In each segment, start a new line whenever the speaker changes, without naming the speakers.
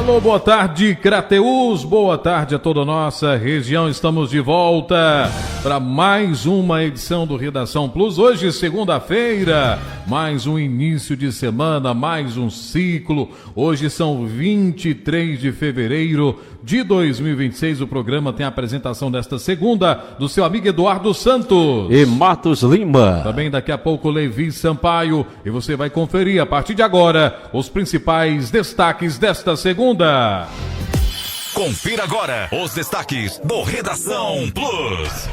Alô, boa tarde, Crateús, boa tarde a toda a nossa região. Estamos de volta para mais uma edição do Redação Plus. Hoje, segunda-feira, mais um início de semana, mais um ciclo. Hoje são 23 de fevereiro de 2026. O programa tem a apresentação desta segunda do seu amigo Eduardo Santos
e Matos Lima.
Também daqui a pouco Levi Sampaio, e você vai conferir a partir de agora os principais destaques desta segunda.
Confira agora os destaques do Redação Plus.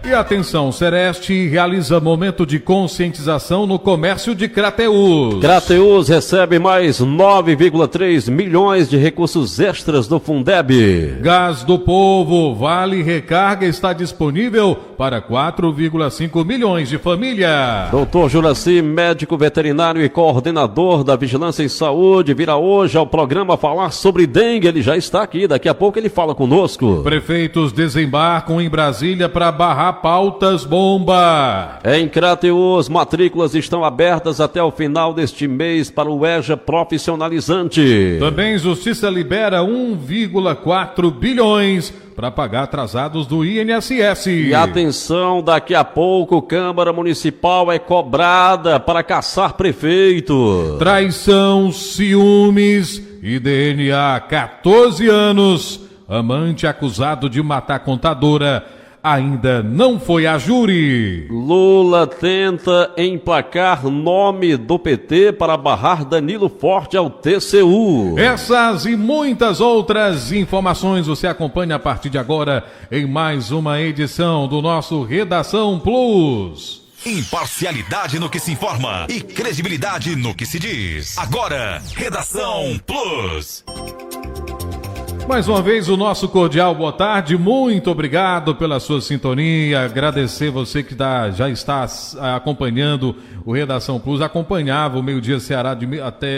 E atenção, Sereste realiza momento de conscientização no comércio de Crateús.
Crateús recebe mais 9,3 milhões de recursos extras do Fundeb.
Gás do Povo, Vale Recarga está disponível para 4,5 milhões de família.
Doutor Juraci, médico veterinário e coordenador da Vigilância em Saúde, virá hoje ao programa falar sobre dengue. Ele já está aqui, daqui a pouco ele fala conosco.
Prefeitos desembarcam em Brasília para barrar pautas bomba.
Em Crateús, matrículas estão abertas até o final deste mês para o EJA profissionalizante.
Também Justiça libera 1,4 bilhões para pagar atrasados do INSS.
E atenção, daqui a pouco Câmara Municipal é cobrada para caçar prefeito.
Traição, ciúmes e DNA. 14 anos, amante acusado de matar contadora ainda não foi a júri.
Lula tenta emplacar nome do PT para barrar Danilo Forte ao TCU.
Essas e muitas outras informações você acompanha a partir de agora em mais uma edição do nosso Redação Plus.
Imparcialidade no que se informa e credibilidade no que se diz. Agora, Redação Plus.
Mais uma vez o nosso cordial boa tarde, muito obrigado pela sua sintonia, agradecer você que já está acompanhando o Redação Plus, acompanhava o Meio-Dia Ceará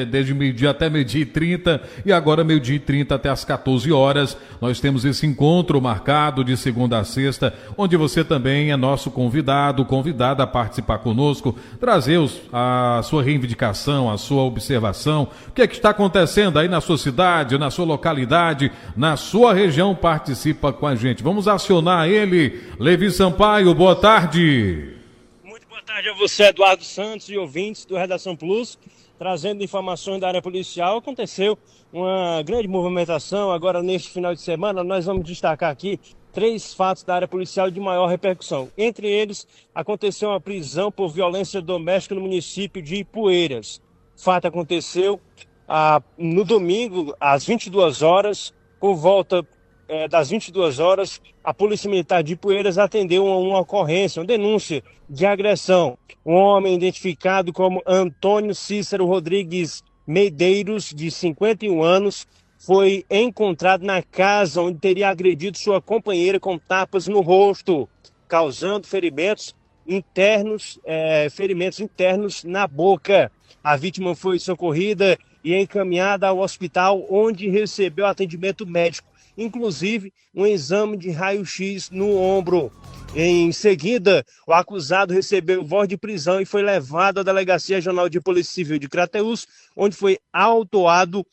desde meio-dia até meio-dia e 30 e agora meio-dia e 30 até as 14 horas, nós temos esse encontro marcado de segunda a sexta, onde você também é nosso convidada a participar conosco, trazer a sua reivindicação, a sua observação, o que é que está acontecendo aí na sua cidade, na sua localidade, na sua região, participa com a gente. Vamos acionar ele, Levi Sampaio, boa tarde.
Muito boa tarde a você, Eduardo Santos e ouvintes do Redação Plus, trazendo informações da área policial. Aconteceu uma grande movimentação agora neste final de semana. Nós vamos destacar aqui 3 fatos da área policial de maior repercussão. Entre eles, aconteceu uma prisão por violência doméstica no município de Ipueiras. O fato aconteceu no domingo, às 22 horas, por volta das 22 horas, a Polícia Militar de Ipueiras atendeu uma ocorrência, uma denúncia de agressão. Um homem identificado como Antônio Cícero Rodrigues Medeiros, de 51 anos, foi encontrado na casa onde teria agredido sua companheira com tapas no rosto, causando ferimentos internos na boca. A vítima foi socorrida e encaminhada ao hospital, onde recebeu atendimento médico, inclusive um exame de raio-x no ombro. Em seguida, o acusado recebeu voz de prisão e foi levado à Delegacia Regional de Polícia Civil de Crateús, onde foi autuado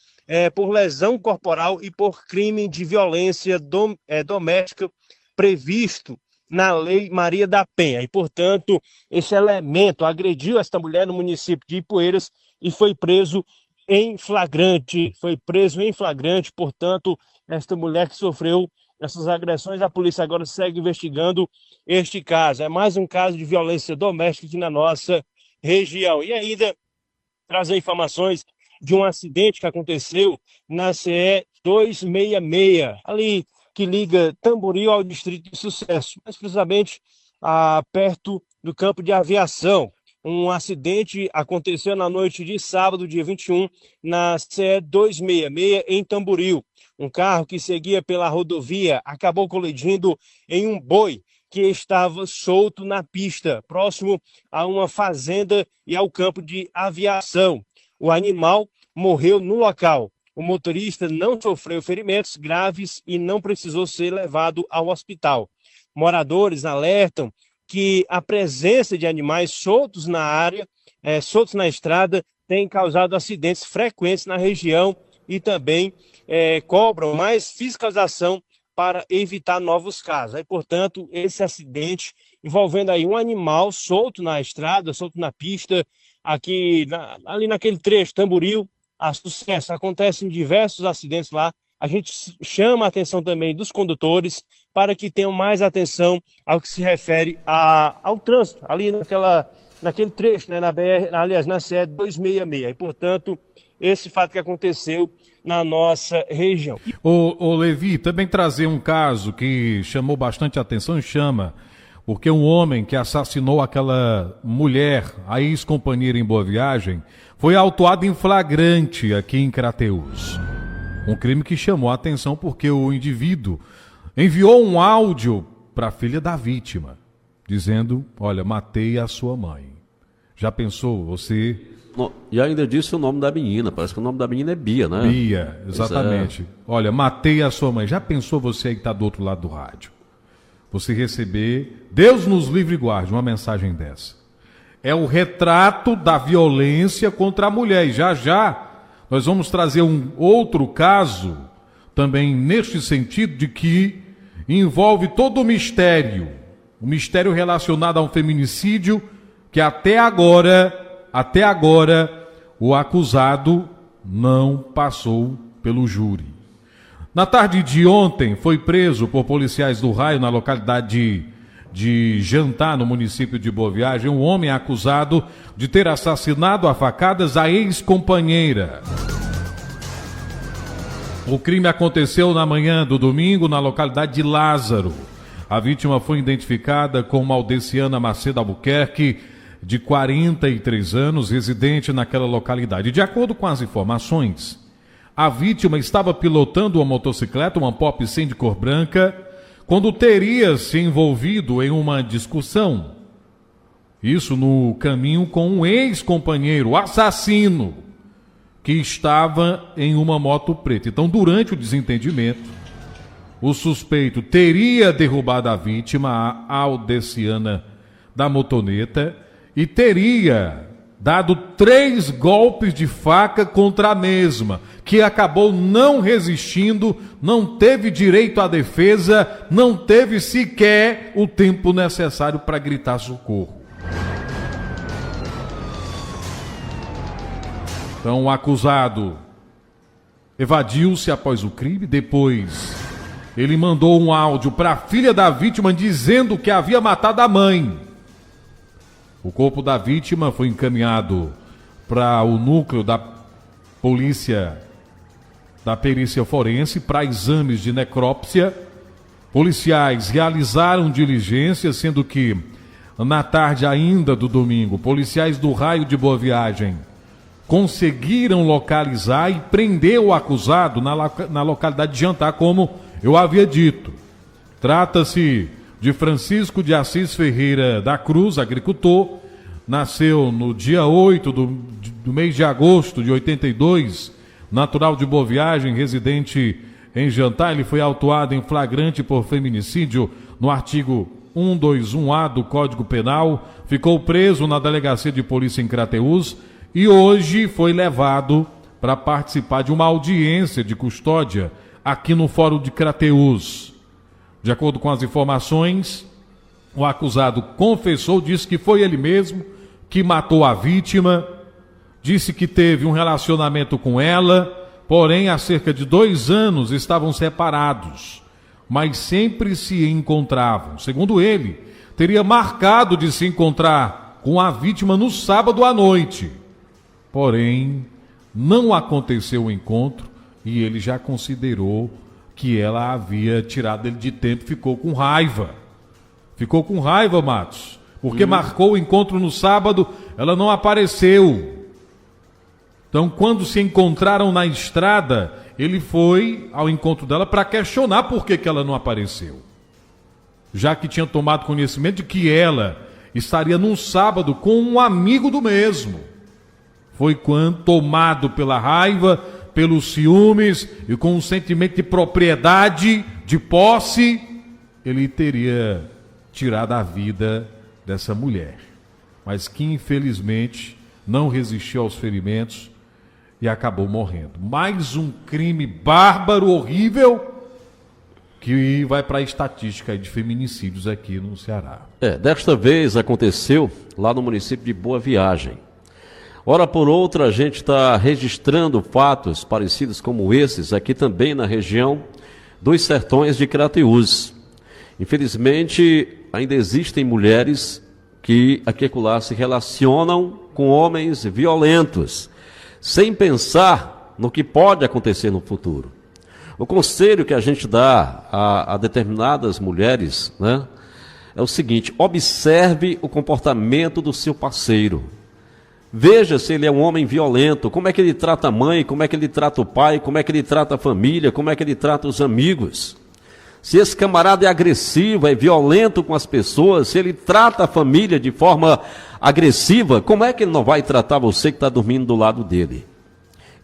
por lesão corporal e por crime de violência doméstica previsto na Lei Maria da Penha. E, portanto, esse elemento agrediu esta mulher no município de Ipueiras e foi preso em flagrante. Portanto, esta mulher que sofreu essas agressões, a polícia agora segue investigando este caso. É mais um caso de violência doméstica aqui na nossa região. E ainda trazer informações de um acidente que aconteceu na CE 266, ali que liga Tamboril ao Distrito de Sucesso, mais precisamente perto do campo de aviação. Um acidente aconteceu na noite de sábado, dia 21, na CE 266, em Tamboril. Um carro que seguia pela rodovia acabou colidindo em um boi que estava solto na pista, próximo a uma fazenda e ao campo de aviação. O animal morreu no local. O motorista não sofreu ferimentos graves e não precisou ser levado ao hospital. Moradores alertam que a presença de animais soltos na área, soltos na estrada, tem causado acidentes frequentes na região e também cobram mais fiscalização para evitar novos casos. Aí, portanto, esse acidente envolvendo aí um animal solto na estrada, solto na pista, ali naquele trecho, Tamboril, a Sucesso. Acontecem diversos acidentes lá. A gente chama a atenção também dos condutores para que tenham mais atenção ao que se refere ao trânsito, ali naquele trecho, né, na CE 266. E, portanto, esse fato que aconteceu na nossa região.
Ô Levi, também trazer um caso que chamou bastante atenção, porque um homem que assassinou aquela mulher, a ex-companheira em Boa Viagem, foi autuado em flagrante aqui em Crateús. Um crime que chamou a atenção porque o indivíduo enviou um áudio para a filha da vítima, dizendo, olha, matei a sua mãe. Já pensou, você...
E ainda disse o nome da menina, parece que o nome da menina é Bia, né?
Bia, exatamente. Olha, matei a sua mãe. Já pensou você aí que está do outro lado do rádio? Você receber, Deus nos livre e guarde, uma mensagem dessa. É o retrato da violência contra a mulher. E já nós vamos trazer um outro caso, também neste sentido, de que envolve todo o mistério relacionado a um feminicídio, que até agora, o acusado não passou pelo júri. Na tarde de ontem, foi preso por policiais do Raio, na localidade de Jantar, no município de Boa Viagem, um homem acusado de ter assassinado a facadas a ex-companheira. O crime aconteceu na manhã do domingo, na localidade de Lázaro. A vítima foi identificada como Aldeciana Macedo Albuquerque, de 43 anos, residente naquela localidade. De acordo com as informações, a vítima estava pilotando uma motocicleta, uma Pop 100 de cor branca, quando teria se envolvido em uma discussão. Isso no caminho com um ex-companheiro, assassino, que estava em uma moto preta. Então, durante o desentendimento, o suspeito teria derrubado a vítima, a Aldeciana da motoneta, e teria dado 3 golpes de faca contra a mesma, que acabou não resistindo, não teve direito à defesa, não teve sequer o tempo necessário para gritar socorro. Então o acusado evadiu-se após o crime, depois ele mandou um áudio para a filha da vítima dizendo que havia matado a mãe. O corpo da vítima foi encaminhado para o núcleo da polícia, da perícia forense, para exames de necrópsia. Policiais realizaram diligências, sendo que na tarde ainda do domingo, policiais do Raio de Boa Viagem conseguiram localizar e prender o acusado na localidade de Jantar, como eu havia dito. Trata-se de Francisco de Assis Ferreira da Cruz, agricultor, nasceu no dia 8 do mês de agosto de 82, natural de Boa Viagem, residente em Jantar. Ele foi autuado em flagrante por feminicídio no artigo 121A do Código Penal, ficou preso na delegacia de polícia em Crateús e hoje foi levado para participar de uma audiência de custódia aqui no Fórum de Crateús. De acordo com as informações, o acusado confessou, disse que foi ele mesmo que matou a vítima, disse que teve um relacionamento com ela, porém há cerca de 2 anos estavam separados, mas sempre se encontravam. Segundo ele, teria marcado de se encontrar com a vítima no sábado à noite, porém não aconteceu o encontro e ele já considerou que ela havia tirado ele de tempo, ficou com raiva. Ficou com raiva, Matos, porque marcou o encontro no sábado, ela não apareceu. Então, quando se encontraram na estrada, ele foi ao encontro dela para questionar por que ela não apareceu. Já que tinha tomado conhecimento de que ela estaria num sábado com um amigo do mesmo. Foi quando, tomado pela raiva, pelos ciúmes e com um sentimento de propriedade, de posse, ele teria tirado a vida dessa mulher, mas que infelizmente não resistiu aos ferimentos e acabou morrendo. Mais um crime bárbaro, horrível, que vai para a estatística de feminicídios aqui no Ceará.
Desta vez aconteceu lá no município de Boa Viagem. Hora por outra a gente está registrando fatos parecidos como esses aqui também na região dos sertões de Crateús. Infelizmente ainda existem mulheres que aqui e acolá se relacionam com homens violentos, sem pensar no que pode acontecer no futuro. O conselho que a gente dá a determinadas mulheres, né, é o seguinte: observe o comportamento do seu parceiro. Veja se ele é um homem violento, como é que ele trata a mãe, como é que ele trata o pai, como é que ele trata a família, como é que ele trata os amigos. Se esse camarada é agressivo, é violento com as pessoas, se ele trata a família de forma agressiva, como é que ele não vai tratar você que está dormindo do lado dele?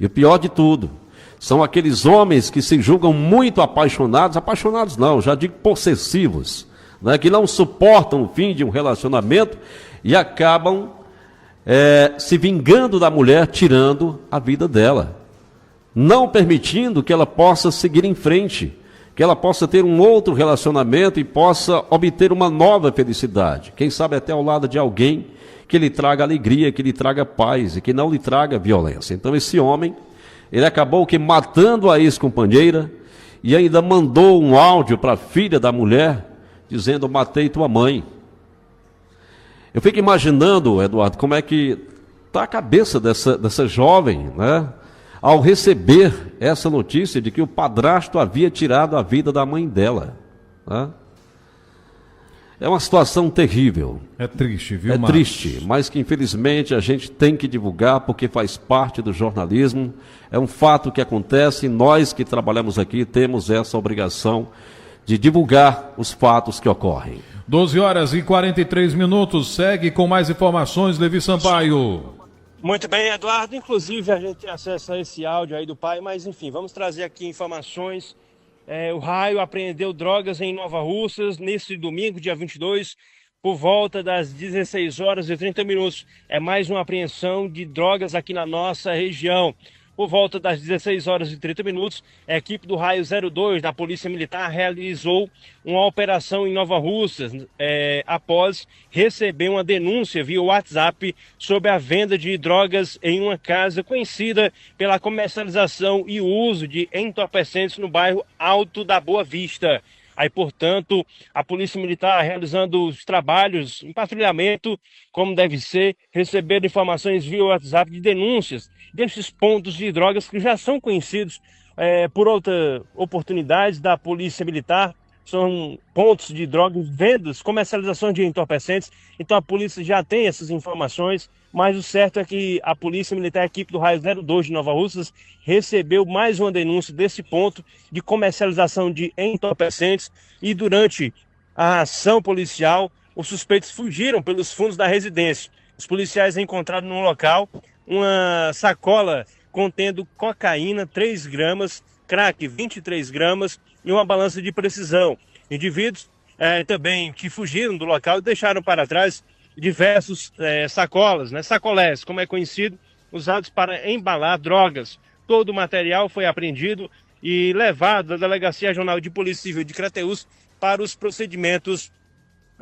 E o pior de tudo, são aqueles homens que se julgam muito apaixonados não, já digo possessivos, né, que não suportam o fim de um relacionamento e acabam se vingando da mulher, tirando a vida dela, não permitindo que ela possa seguir em frente, que ela possa ter um outro relacionamento e possa obter uma nova felicidade, quem sabe até ao lado de alguém que lhe traga alegria, que lhe traga paz e que não lhe traga violência. Então esse homem, ele acabou que matando a ex-companheira e ainda mandou um áudio para a filha da mulher dizendo: matei tua mãe. Eu fico imaginando, Eduardo, como é que está a cabeça dessa jovem, né, ao receber essa notícia de que o padrasto havia tirado a vida da mãe dela, né? É uma situação terrível.
É triste, viu,
Marcos? É triste, mas que infelizmente a gente tem que divulgar porque faz parte do jornalismo. É um fato que acontece e nós que trabalhamos aqui temos essa obrigação de divulgar os fatos que ocorrem.
12h43, segue com mais informações, Levi Sampaio.
Muito bem, Eduardo, inclusive a gente tem acesso a esse áudio aí do pai, mas enfim, vamos trazer aqui informações. O Raio apreendeu drogas em Nova Russas nesse domingo, dia 22, por volta das 16h30. É mais uma apreensão de drogas aqui na nossa região. Por volta das 16h30, a equipe do Raio 02 da Polícia Militar realizou uma operação em Nova Russas, após receber uma denúncia via WhatsApp sobre a venda de drogas em uma casa conhecida pela comercialização e uso de entorpecentes no bairro Alto da Boa Vista. Aí, portanto, a Polícia Militar realizando os trabalhos em patrulhamento, como deve ser, recebendo informações via WhatsApp de denúncias desses pontos de drogas que já são conhecidos por outras oportunidades da Polícia Militar. São pontos de drogas, vendas, comercialização de entorpecentes. Então a polícia já tem essas informações, mas o certo é que a Polícia Militar, a equipe do Raio 02 de Nova Russas, recebeu mais uma denúncia desse ponto de comercialização de entorpecentes e durante a ação policial, os suspeitos fugiram pelos fundos da residência. Os policiais encontraram no local uma sacola contendo cocaína, 3 gramas, crack, 23 gramas e uma balança de precisão. Indivíduos também que fugiram do local e deixaram para trás diversos sacolas, né, sacolés, como é conhecido, usados para embalar drogas. Todo o material foi apreendido e levado da Delegacia Regional de Polícia Civil de Crateús para os procedimentos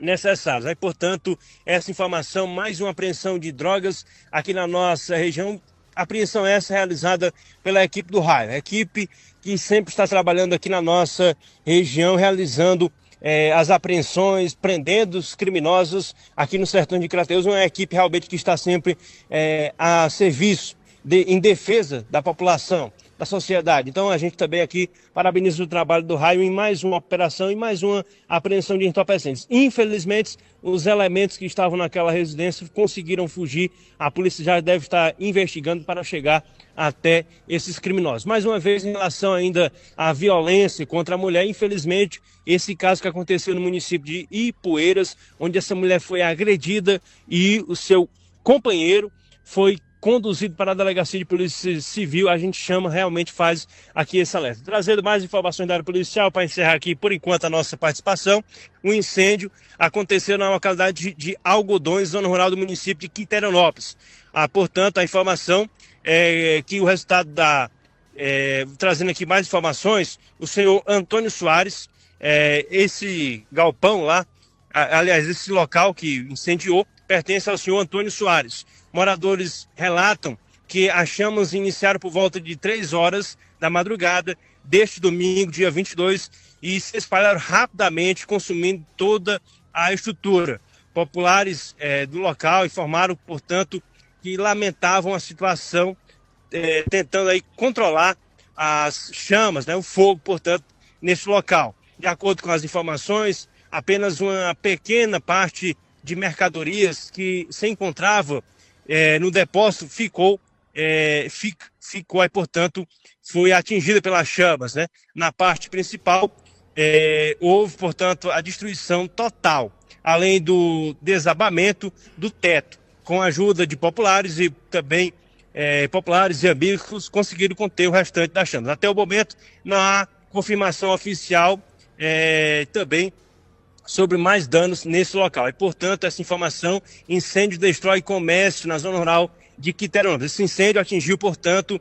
necessários. Aí, portanto, essa informação, mais uma apreensão de drogas aqui na nossa região. Apreensão essa realizada pela equipe do Raio, a equipe que sempre está trabalhando aqui na nossa região, realizando as apreensões, prendendo os criminosos aqui no sertão de Crateús. Uma equipe realmente que está sempre a serviço, em defesa da população, da sociedade. Então a gente também aqui parabeniza o trabalho do Raio em mais uma operação e mais uma apreensão de entorpecentes. Infelizmente, os elementos que estavam naquela residência conseguiram fugir. A polícia já deve estar investigando para chegar até esses criminosos. Mais uma vez, em relação ainda à violência contra a mulher, infelizmente, esse caso que aconteceu no município de Ipueiras, onde essa mulher foi agredida e o seu companheiro foi conduzido para a Delegacia de Polícia Civil, a gente chama, realmente faz aqui esse alerta. Trazendo mais informações da área policial, para encerrar aqui, por enquanto, a nossa participação, um incêndio aconteceu na localidade de Algodões, zona rural do município de Quiterianópolis. Portanto, a informação é que o resultado trazendo aqui mais informações, o senhor Antônio Soares, esse galpão lá, aliás, esse local que incendiou, pertence ao senhor Antônio Soares. Moradores relatam que as chamas iniciaram por volta de 3 horas da madrugada deste domingo, dia 22, e se espalharam rapidamente, consumindo toda a estrutura. Populares do local informaram, portanto, que lamentavam a situação, tentando aí controlar as chamas, né, o fogo, portanto, nesse local. De acordo com as informações, apenas uma pequena parte de mercadorias que se encontrava no depósito ficou aí, portanto, foi atingida pelas chamas, né? Na parte principal, houve, portanto, a destruição total, além do desabamento do teto. Com a ajuda de populares e também populares e amigos, conseguiram conter o restante das chamas. Até o momento, não há confirmação oficial também sobre mais danos nesse local. E, portanto, essa informação: incêndio destrói comércio na zona rural de Quiterianópolis. Esse incêndio atingiu, portanto,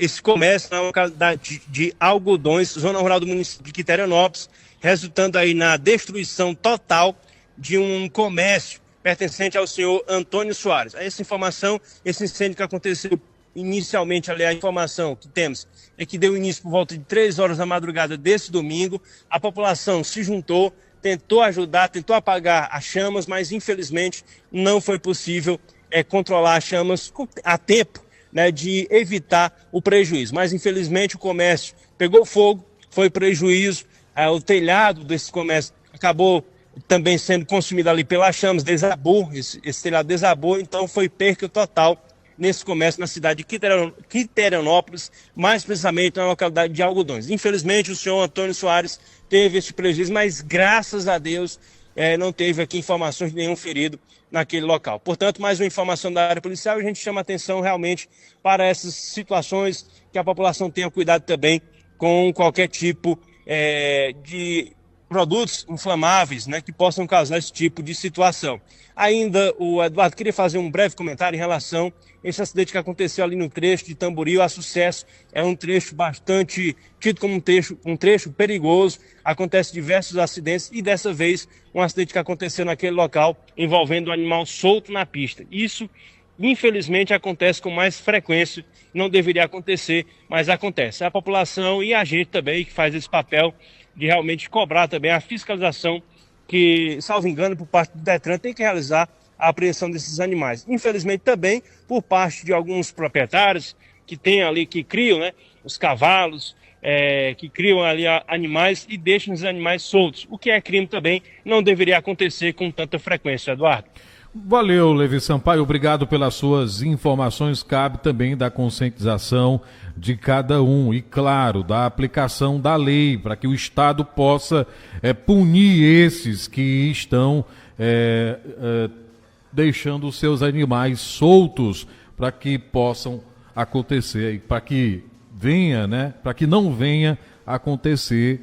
esse comércio na localidade de Algodões, zona rural do município de Quiterianópolis, resultando aí na destruição total de um comércio pertencente ao senhor Antônio Soares. Essa informação, esse incêndio que aconteceu inicialmente, aliás, a informação que temos é que deu início por volta de 3 horas da madrugada desse domingo. A população se juntou, tentou ajudar, tentou apagar as chamas, mas infelizmente não foi possível controlar as chamas a tempo, né, de evitar o prejuízo. Mas infelizmente o comércio pegou fogo, foi prejuízo, o telhado desse comércio acabou também sendo consumido ali pelas chamas, desabou, esse telhado desabou, então foi perca total nesse comércio na cidade de Quiterianópolis, mais precisamente na localidade de Algodões. Infelizmente o senhor Antônio Soares teve esse prejuízo, mas graças a Deus não teve aqui informações de nenhum ferido naquele local. Portanto, mais uma informação da área policial, e a gente chama atenção realmente para essas situações, que a população tenha cuidado também com qualquer tipo de produtos inflamáveis, né, que possam causar esse tipo de situação. Ainda, o Eduardo queria fazer um breve comentário em relação a esse acidente que aconteceu ali no trecho de Tamboril a Sucesso. É um trecho bastante tido como um trecho perigoso. Acontece diversos acidentes e dessa vez um acidente que aconteceu naquele local envolvendo um animal solto na pista. Isso, infelizmente, acontece com mais frequência. Não deveria acontecer, mas acontece. A população e a gente também que faz esse papel de realmente cobrar também a fiscalização que, salvo engano, por parte do Detran, tem que realizar a apreensão desses animais. Infelizmente também por parte de alguns proprietários que tem ali, que criam, né, os cavalos, que criam ali animais e deixam os animais soltos. O que é crime também não deveria acontecer com tanta frequência, Eduardo.
Valeu, Levi Sampaio, obrigado pelas suas informações. Cabe também da conscientização de cada um e, claro, da aplicação da lei, para que o Estado possa punir esses que estão deixando os seus animais soltos, para que possam acontecer, para que venha, né, para que não venha acontecer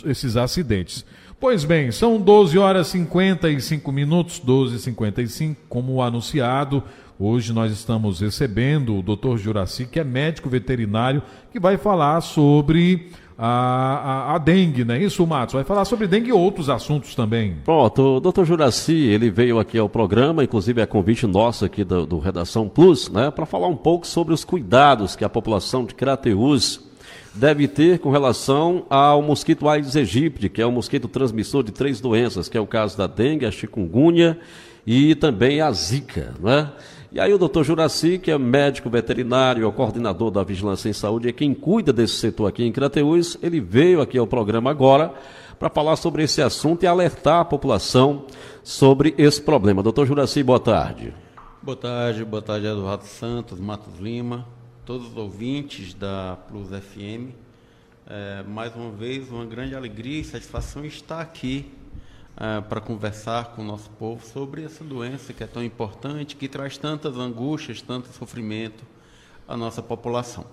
esses acidentes. Pois bem, são 12 horas e 55 minutos, 12h55, como anunciado. Hoje nós estamos recebendo o Dr. Juraci, que é médico veterinário, que vai falar sobre a dengue, não é isso, Matos? Vai falar sobre dengue e outros assuntos também. Pronto,
o Dr. Juraci, ele veio aqui ao programa, inclusive é convite nosso aqui do Redação Plus, né, para falar um pouco sobre os cuidados que a população de Crateús deve ter com relação ao mosquito Aedes aegypti, que é um mosquito transmissor de 3 doenças, que é o caso da dengue, a chikungunya e também a zika, né? E aí o doutor Juraci, que é médico veterinário, é o coordenador da Vigilância em Saúde, é quem cuida desse setor aqui em Crateús, ele veio aqui ao programa agora para falar sobre esse assunto e alertar a população sobre esse problema. Doutor Juraci, boa tarde.
Boa tarde, Eduardo Santos, Matos Lima, todos os ouvintes da Plus FM. Mais uma vez, uma grande alegria e satisfação estar aqui para conversar com o nosso povo sobre essa doença que é tão importante, que traz tantas angústias, tanto sofrimento à nossa população.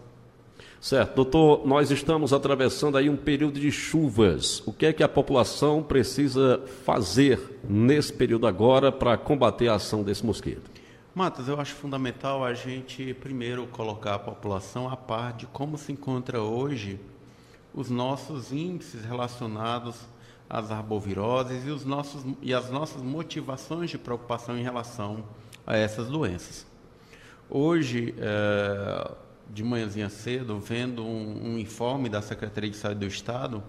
Certo, doutor, nós estamos atravessando aí um período de chuvas. O que é que a população precisa fazer nesse período agora para combater a ação desse mosquito?
Matos, eu acho fundamental a gente primeiro colocar a população a par de como se encontra hoje os nossos índices relacionados às arboviroses e as nossas motivações de preocupação em relação a essas doenças. Hoje, de manhãzinha cedo, vendo um informe da Secretaria de Saúde do Estado,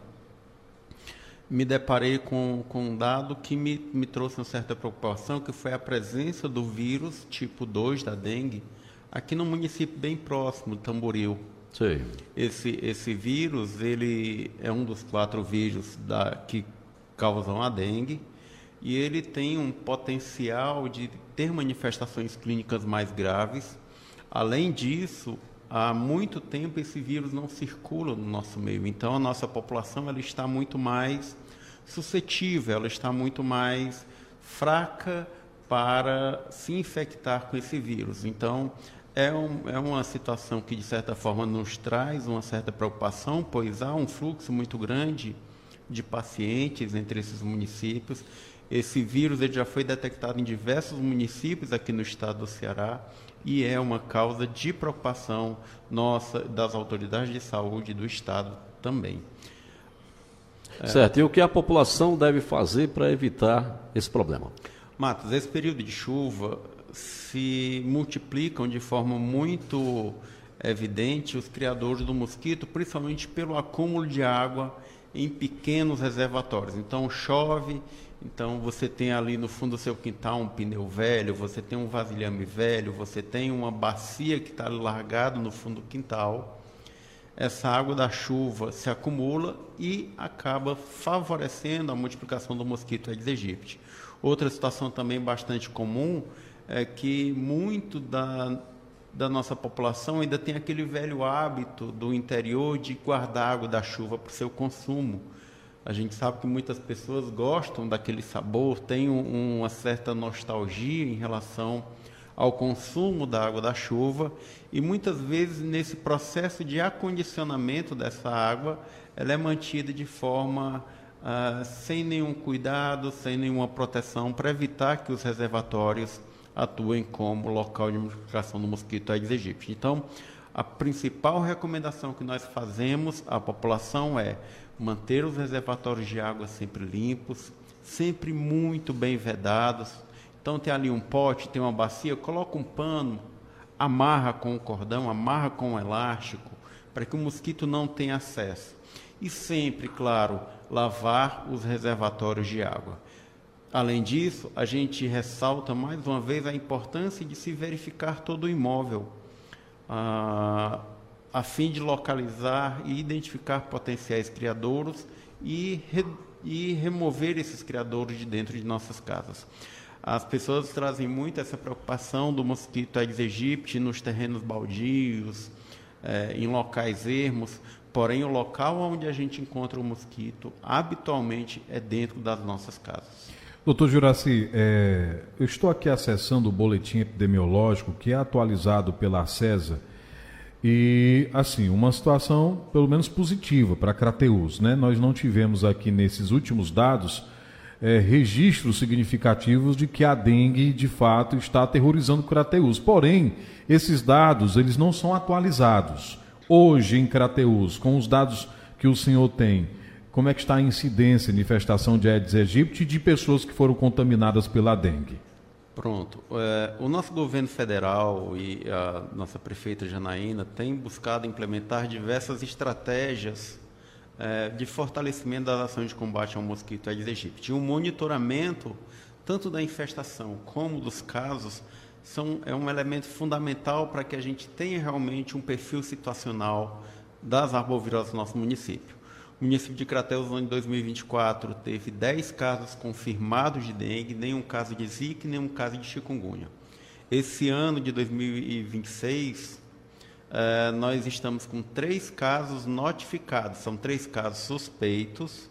me deparei com um dado que me trouxe uma certa preocupação, que foi a presença do vírus tipo 2 da dengue aqui no município bem próximo, Tamboril.
Sim.
Esse vírus, ele é um dos 4 vírus que causam a dengue, e ele tem um potencial de ter manifestações clínicas mais graves. Além disso, há muito tempo esse vírus não circula no nosso meio, então a nossa população ela está muito mais suscetível, ela está muito mais fraca para se infectar com esse vírus. Então, é uma situação que, de certa forma, nos traz uma certa preocupação, pois há um fluxo muito grande de pacientes entre esses municípios. Esse vírus ele já foi detectado em diversos municípios aqui no estado do Ceará e é uma causa de preocupação nossa, das autoridades de saúde do estado também.
Certo, e o que a população deve fazer para evitar esse problema?
Matos, esse período de chuva se multiplicam de forma muito evidente os criadores do mosquito, principalmente pelo acúmulo de água em pequenos reservatórios. Então chove, então você tem ali no fundo do seu quintal um pneu velho, você tem um vasilhame velho, você tem uma bacia que está largada no fundo do quintal. Essa água da chuva se acumula e acaba favorecendo a multiplicação do mosquito Aedes aegypti. Outra situação também bastante comum é que muito da nossa população ainda tem aquele velho hábito do interior de guardar água da chuva para o seu consumo. A gente sabe que muitas pessoas gostam daquele sabor, têm uma certa nostalgia em relação ao consumo da água da chuva, e muitas vezes nesse processo de acondicionamento dessa água, ela é mantida de forma sem nenhum cuidado, sem nenhuma proteção, para evitar que os reservatórios atuem como local de multiplicação do mosquito Aedes aegypti. Então, a principal recomendação que nós fazemos à população é manter os reservatórios de água sempre limpos, sempre muito bem vedados. Então, tem ali um pote, tem uma bacia, coloca um pano, amarra com um cordão, amarra com um elástico, para que o mosquito não tenha acesso. E sempre, claro, lavar os reservatórios de água. Além disso, a gente ressalta mais uma vez a importância de se verificar todo o imóvel, a fim de localizar e identificar potenciais criadouros e remover esses criadouros de dentro de nossas casas. As pessoas trazem muito essa preocupação do mosquito Aedes aegypti nos terrenos baldios, em locais ermos, porém o local onde a gente encontra o mosquito habitualmente é dentro das nossas casas.
Doutor Juraci, eu estou aqui acessando o boletim epidemiológico que é atualizado pela ACESA e, assim, uma situação pelo menos positiva para Crateús, né? Nós não tivemos aqui nesses últimos dados registros significativos de que a dengue, de fato, está aterrorizando Crateús. Porém, esses dados, eles não são atualizados. Hoje, em Crateús, com os dados que o senhor tem, como é que está a incidência de infestação de Aedes aegypti e de pessoas que foram contaminadas pela dengue?
Pronto. O nosso governo federal e a nossa prefeita Janaína têm buscado implementar diversas estratégias de fortalecimento das ações de combate ao mosquito Aedes aegypti. Um monitoramento tanto da infestação como dos casos é um elemento fundamental para que a gente tenha realmente um perfil situacional das arboviroses no nosso município. O município de Crateús, em 2024, teve 10 casos confirmados de dengue, nenhum caso de zika, nenhum caso de chikungunya. Esse ano de 2026, nós estamos com 3 casos notificados, são 3 casos suspeitos,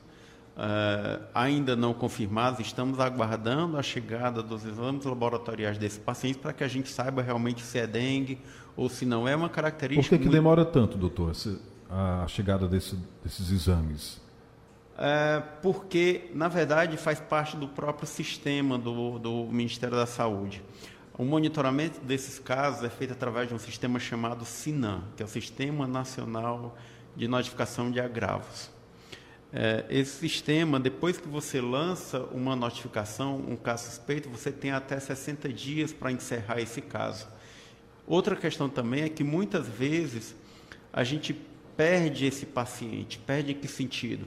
ainda não confirmados. Estamos aguardando a chegada dos exames laboratoriais desses pacientes para que a gente saiba realmente se é dengue ou se não é uma característica.
Por que demora tanto, doutor, a chegada desses exames?
Porque, na verdade, faz parte do próprio sistema do Ministério da Saúde. O monitoramento desses casos é feito através de um sistema chamado SINAM, que é o Sistema Nacional de Notificação de Agravos. Esse sistema, depois que você lança uma notificação, um caso suspeito, você tem até 60 dias para encerrar esse caso. Outra questão também é que muitas vezes a gente perde esse paciente. Perde em que sentido?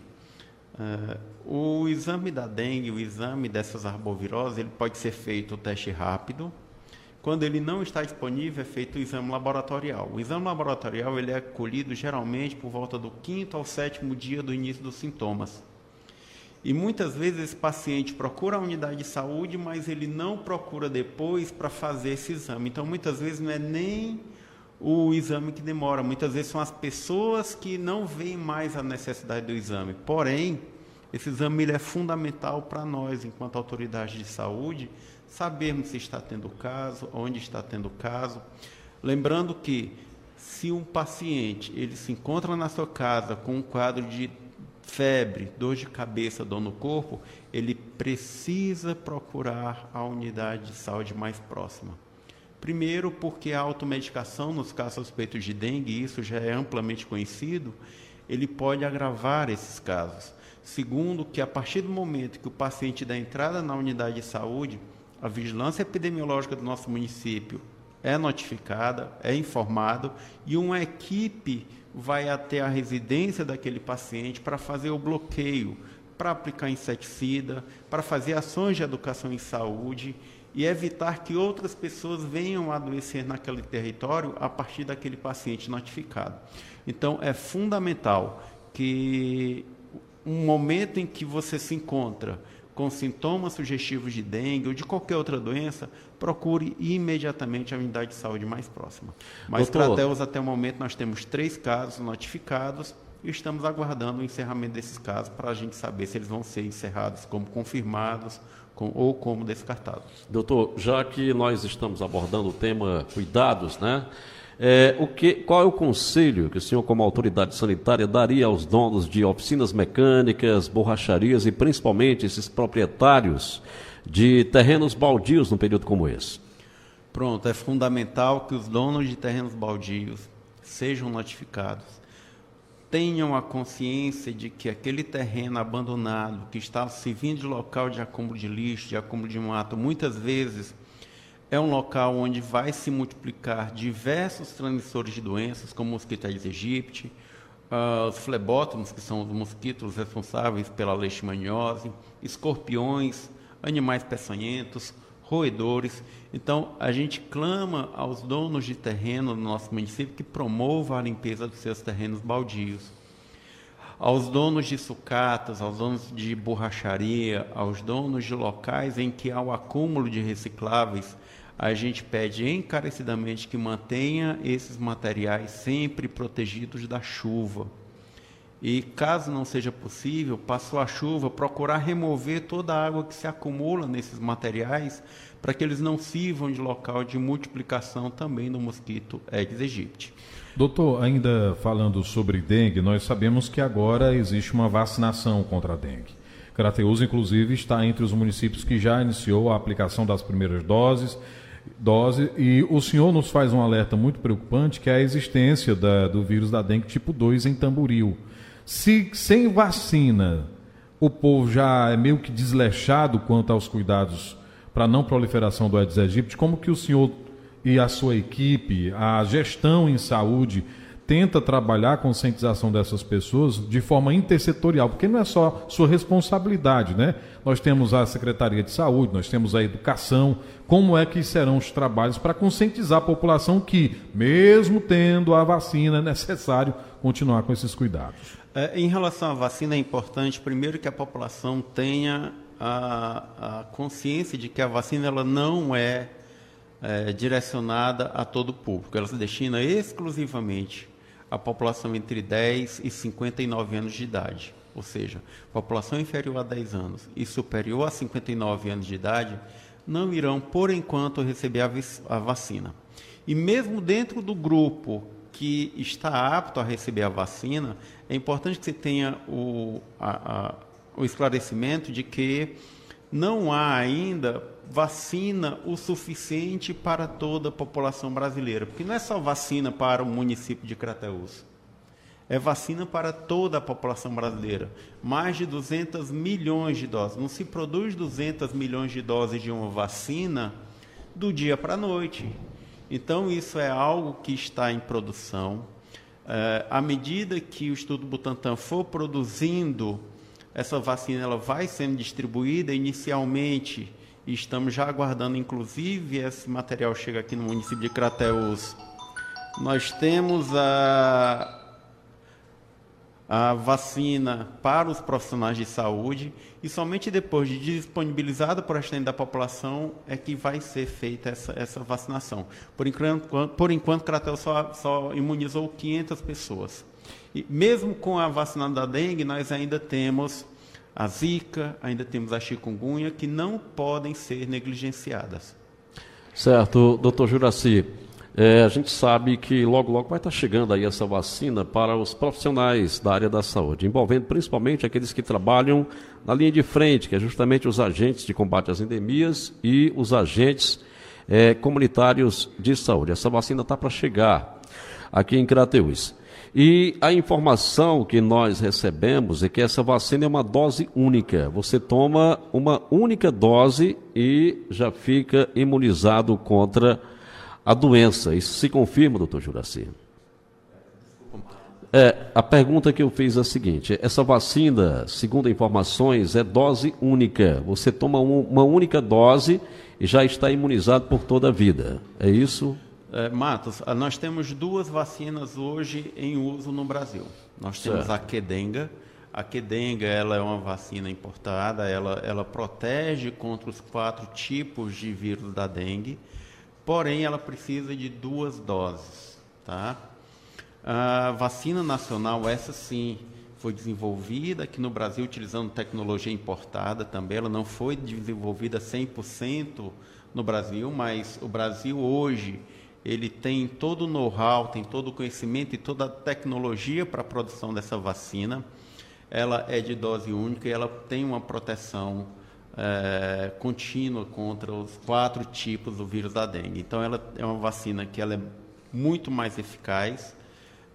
O exame da dengue, o exame dessas arboviroses, ele pode ser feito o teste rápido. Quando ele não está disponível, é feito o exame laboratorial. O exame laboratorial ele é colhido geralmente por volta do 5º ao 7º dia do início dos sintomas. E muitas vezes esse paciente procura a unidade de saúde, mas ele não procura depois para fazer esse exame. Então, muitas vezes não é nem o exame que demora, muitas vezes são as pessoas que não veem mais a necessidade do exame. Porém, esse exame ele é fundamental para nós, enquanto autoridade de saúde, sabermos se está tendo caso, onde está tendo caso. Lembrando que, se um paciente ele se encontra na sua casa com um quadro de febre, dor de cabeça, dor no corpo, ele precisa procurar a unidade de saúde mais próxima. Primeiro, porque a automedicação nos casos suspeitos de dengue, isso já é amplamente conhecido, ele pode agravar esses casos. Segundo, que a partir do momento que o paciente dá entrada na unidade de saúde, a vigilância epidemiológica do nosso município é notificada, é informado, e uma equipe vai até a residência daquele paciente para fazer o bloqueio, para aplicar inseticida, para fazer ações de educação em saúde e evitar que outras pessoas venham a adoecer naquele território a partir daquele paciente notificado. Então, é fundamental que um momento em que você se encontra com sintomas sugestivos de dengue ou de qualquer outra doença, procure imediatamente a unidade de saúde mais próxima. Mas, Crateus, até o momento, nós temos 3 casos notificados e estamos aguardando o encerramento desses casos para a gente saber se eles vão ser encerrados como confirmados ou como descartados.
Doutor, já que nós estamos abordando o tema cuidados, né? Qual é o conselho que o senhor, como autoridade sanitária, daria aos donos de oficinas mecânicas, borracharias e principalmente esses proprietários de terrenos baldios num período como esse?
Pronto, é fundamental que os donos de terrenos baldios sejam notificados, tenham a consciência de que aquele terreno abandonado, que está servindo de local de acúmulo de lixo, de acúmulo de mato, muitas vezes é um local onde vai se multiplicar diversos transmissores de doenças, como o mosquito Aedes aegypti, os flebótomos, que são os mosquitos responsáveis pela leishmaniose, escorpiões, animais peçonhentos, roedores. Então, a gente clama aos donos de terreno no nosso município que promovam a limpeza dos seus terrenos baldios. Aos donos de sucatas, aos donos de borracharia, aos donos de locais em que há o acúmulo de recicláveis, a gente pede encarecidamente que mantenha esses materiais sempre protegidos da chuva. E, caso não seja possível, passou a chuva, procurar remover toda a água que se acumula nesses materiais para que eles não sirvam de local de multiplicação também do mosquito Aedes aegypti.
Doutor, ainda falando sobre dengue, nós sabemos que agora existe uma vacinação contra a dengue. Crateús, inclusive, está entre os municípios que já iniciou a aplicação das primeiras doses, e o senhor nos faz um alerta muito preocupante, que é a existência do vírus da dengue tipo 2 em Tamboril. Se sem vacina o povo já é meio que desleixado quanto aos cuidados para a não proliferação do Aedes aegypti, como que o senhor e a sua equipe, a gestão em saúde, tenta trabalhar a conscientização dessas pessoas de forma intersetorial, porque não é só sua responsabilidade, né? Nós temos a Secretaria de Saúde, nós temos a Educação. Como é que serão os trabalhos para conscientizar a população que, mesmo tendo a vacina, é necessário continuar com esses cuidados?
Em relação à vacina, é importante, primeiro, que a população tenha a consciência de que a vacina ela não é direcionada a todo o público. Ela se destina exclusivamente à população entre 10 e 59 anos de idade. ou seja, população inferior a 10 anos e superior a 59 anos de idade, não irão, por enquanto, receber a vacina. E mesmo dentro do grupo que está apto a receber a vacina, é importante que você tenha o esclarecimento de que não há ainda vacina o suficiente para toda a população brasileira, porque não é só vacina para o município de Crateús, é vacina para toda a população brasileira, mais de 200 milhões de doses. Não se produz 200 milhões de doses de uma vacina do dia para a noite. Então, isso é algo que está em produção. À medida que o Instituto Butantan for produzindo essa vacina, ela vai sendo distribuída inicialmente, e estamos já aguardando, inclusive, esse material chega aqui no município de Crateús. Nós temos a vacina para os profissionais de saúde, e somente depois de disponibilizada para o restante da população é que vai ser feita essa vacinação. Por enquanto Crateús só imunizou 500 pessoas. E mesmo com a vacina da dengue, nós ainda temos a zika, ainda temos a chikungunya, que não podem ser negligenciadas.
Certo, doutor Juracy. A gente sabe que logo vai estar chegando aí essa vacina para os profissionais da área da saúde, envolvendo principalmente aqueles que trabalham na linha de frente, que é justamente os agentes de combate às endemias e os agentes comunitários de saúde. Essa vacina está para chegar aqui em Crateús. E a informação que nós recebemos é que essa vacina é uma dose única. Você toma uma única dose e já fica imunizado contra a doença. Isso se confirma, doutor Juracy? A pergunta que eu fiz é a seguinte: essa vacina, segundo informações, é dose única. Você toma uma única dose e já está imunizado por toda a vida. É isso?
Matos, nós temos 2 vacinas hoje em uso no Brasil. Nós temos a Qdenga. A Qdenga, ela é uma vacina importada, ela protege contra os 4 tipos de vírus da dengue. Porém, ela precisa de 2 doses, tá? A vacina nacional, essa sim, foi desenvolvida aqui no Brasil utilizando tecnologia importada também. Ela não foi desenvolvida 100% no Brasil, mas o Brasil hoje, ele tem todo o know-how, tem todo o conhecimento e toda a tecnologia para a produção dessa vacina. Ela é de dose única e ela tem uma proteção contínua contra os 4 tipos do vírus da dengue. Então, ela é uma vacina que ela é muito mais eficaz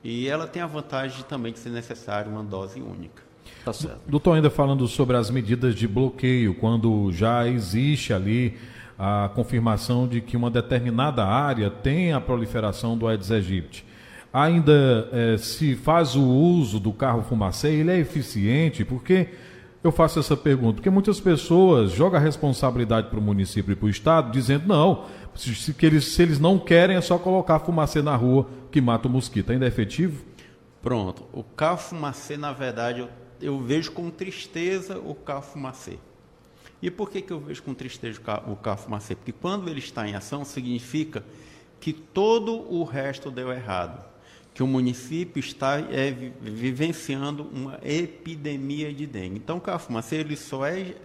e ela tem a vantagem também de ser necessário uma dose única.
Tá certo.
Doutor, ainda falando sobre as medidas de bloqueio, quando já existe ali a confirmação de que uma determinada área tem a proliferação do Aedes aegypti, ainda se faz o uso do carro fumacê, ele é eficiente? Porque eu faço essa pergunta, porque muitas pessoas jogam a responsabilidade para o município e para o estado, dizendo, não, se eles não querem, é só colocar fumacê na rua que mata o mosquito. Ainda é efetivo?
Pronto. O carro fumacê, na verdade, eu vejo com tristeza o carro fumacê. E por que eu vejo com tristeza o carro fumacê? Porque quando ele está em ação, significa que todo o resto deu errado. Que o município está vivenciando uma epidemia de dengue. Então, o carro fumacê ele só é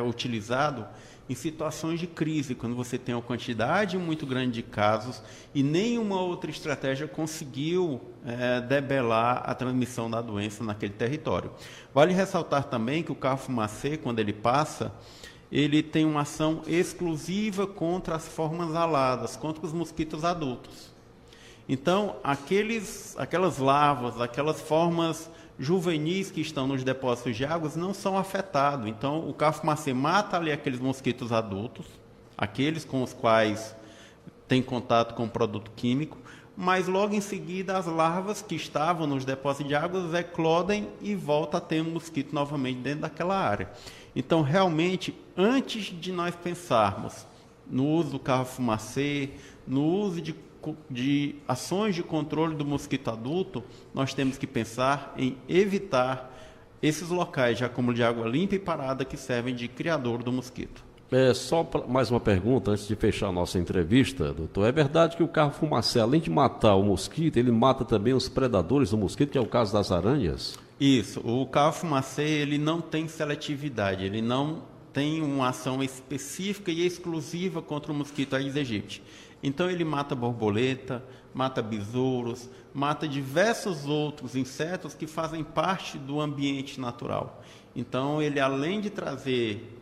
utilizado em situações de crise, quando você tem uma quantidade muito grande de casos e nenhuma outra estratégia conseguiu debelar a transmissão da doença naquele território. Vale ressaltar também que o carro fumacê, quando ele passa, ele tem uma ação exclusiva contra as formas aladas, contra os mosquitos adultos. Então, aquelas larvas, aquelas formas juvenis que estão nos depósitos de águas não são afetados. Então, o carro fumacê mata ali aqueles mosquitos adultos, aqueles com os quais tem contato com o produto químico, mas logo em seguida as larvas que estavam nos depósitos de águas eclodem e volta a ter um mosquito novamente dentro daquela área. Então, realmente, antes de nós pensarmos no uso do carro fumacê, no uso de ações de controle do mosquito adulto, nós temos que pensar em evitar esses locais de acúmulo de água limpa e parada que servem de criador do mosquito.
Só mais uma pergunta antes de fechar a nossa entrevista, doutor. É verdade que o carro fumacê, além de matar o mosquito, ele mata também os predadores do mosquito, que é o caso das aranhas?
Isso, o carro-fumacê, ele não tem seletividade, ele não tem uma ação específica e exclusiva contra o mosquito Aedes aegypti. Então ele mata borboleta, mata besouros, mata diversos outros insetos que fazem parte do ambiente natural. Então ele, além de trazer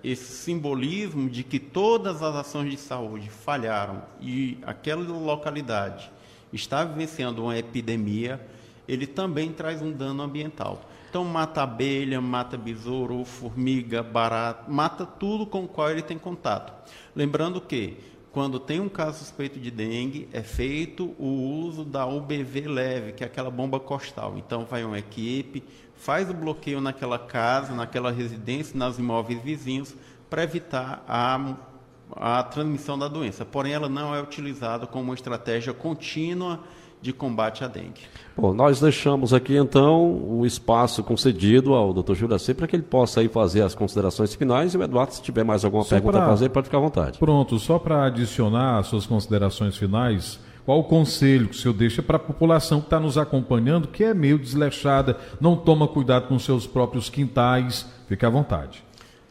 esse simbolismo de que todas as ações de saúde falharam e aquela localidade está vivenciando uma epidemia, ele também traz um dano ambiental. Então mata abelha, mata besouro, formiga, barata, mata tudo com o qual ele tem contato. Lembrando que, quando tem um caso suspeito de dengue, é feito o uso da UBV leve, que é aquela bomba costal. Então vai uma equipe, faz o bloqueio naquela casa, naquela residência, nos imóveis vizinhos, para evitar a transmissão da doença. Porém, ela não é utilizada como uma estratégia contínua de combate à dengue.
Bom, nós deixamos aqui então o espaço concedido ao Dr. Juracy para que ele possa aí fazer as considerações finais, e o Eduardo, se tiver mais alguma pergunta a fazer, pode ficar à vontade.
Pronto, só para adicionar as suas considerações finais, qual o conselho que o senhor deixa para a população que está nos acompanhando, que é meio desleixada, não toma cuidado com seus próprios quintais? Fique à vontade.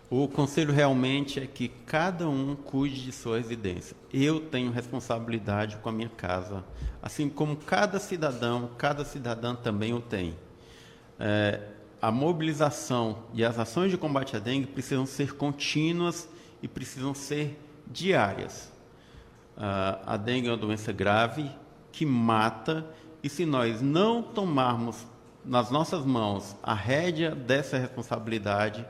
O conselho realmente é que cada um cuide de sua residência. Eu tenho responsabilidade com a minha casa, assim como cada cidadã também o tem. A mobilização e as ações de combate à dengue precisam ser contínuas e precisam ser diárias. A dengue é uma doença grave que mata, e se nós não tomarmos nas nossas mãos a rédea dessa responsabilidade,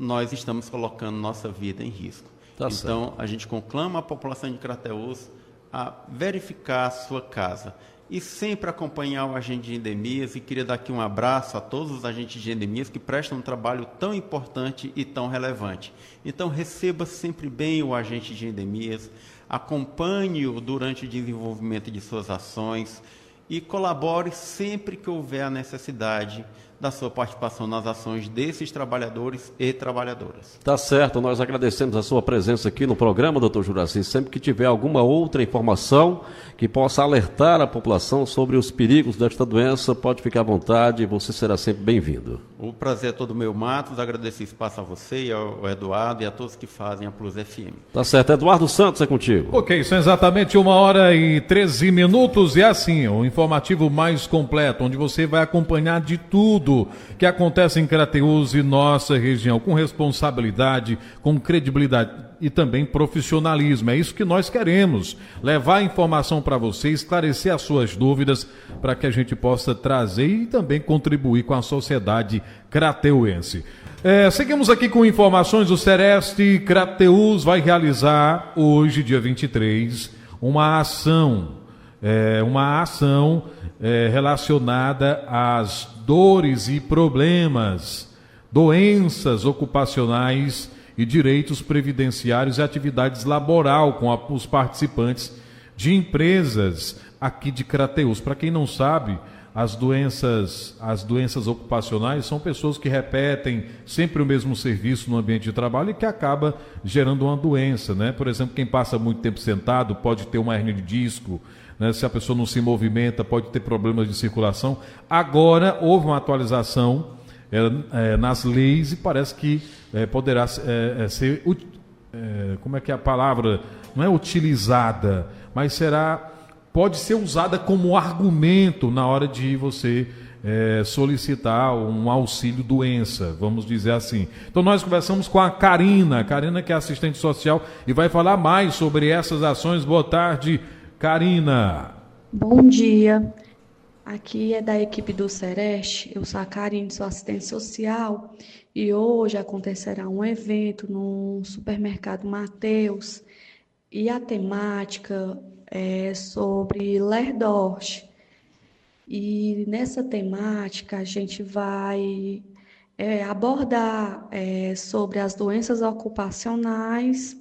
nós estamos colocando nossa vida em risco. Então, a gente conclama a população de Crateús a verificar a sua casa e sempre acompanhar o agente de endemias, e queria dar aqui um abraço a todos os agentes de endemias que prestam um trabalho tão importante e tão relevante. Então, receba sempre bem o agente de endemias, acompanhe-o durante o desenvolvimento de suas ações e colabore sempre que houver a necessidade da sua participação nas ações desses trabalhadores e trabalhadoras.
Tá certo, nós agradecemos a sua presença aqui no programa, doutor Juracy. Sempre que tiver alguma outra informação que possa alertar a população sobre os perigos desta doença, pode ficar à vontade, você será sempre bem-vindo.
O prazer é todo meu, Matos. Agradeço o espaço a você e ao Eduardo e a todos que fazem a Plus FM.
Tá certo, Eduardo Santos é contigo.
Ok, são exatamente 1h13 e assim, o informativo mais completo, onde você vai acompanhar de tudo que acontece em Crateús e nossa região, com responsabilidade, com credibilidade e também profissionalismo. É isso que nós queremos, levar a informação para você, esclarecer as suas dúvidas, para que a gente possa trazer e também contribuir com a sociedade crateuense. Seguimos aqui com informações. O Sereste Crateús vai realizar hoje, dia 23, uma ação relacionada às dores e problemas, doenças ocupacionais e direitos previdenciários e atividades laboral com os participantes de empresas aqui de Crateús. Para quem não sabe, as doenças ocupacionais são pessoas que repetem sempre o mesmo serviço no ambiente de trabalho e que acaba gerando uma doença, né? Por exemplo, quem passa muito tempo sentado pode ter uma hérnia de disco, né? Se a pessoa não se movimenta, pode ter problemas de circulação. Agora, houve uma atualização nas leis e parece que poderá ser, como é que é a palavra? Não é utilizada, mas pode ser usada como argumento na hora de você solicitar um auxílio doença, vamos dizer assim. Então nós conversamos com a Karina que é assistente social e vai falar mais sobre essas ações. Boa tarde, Karina.
Bom dia, aqui é da equipe do Sereste, eu sou a Karina, sou assistente social, e hoje acontecerá um evento no supermercado Mateus, e a temática é sobre Lerdort. E nessa temática a gente vai abordar sobre as doenças ocupacionais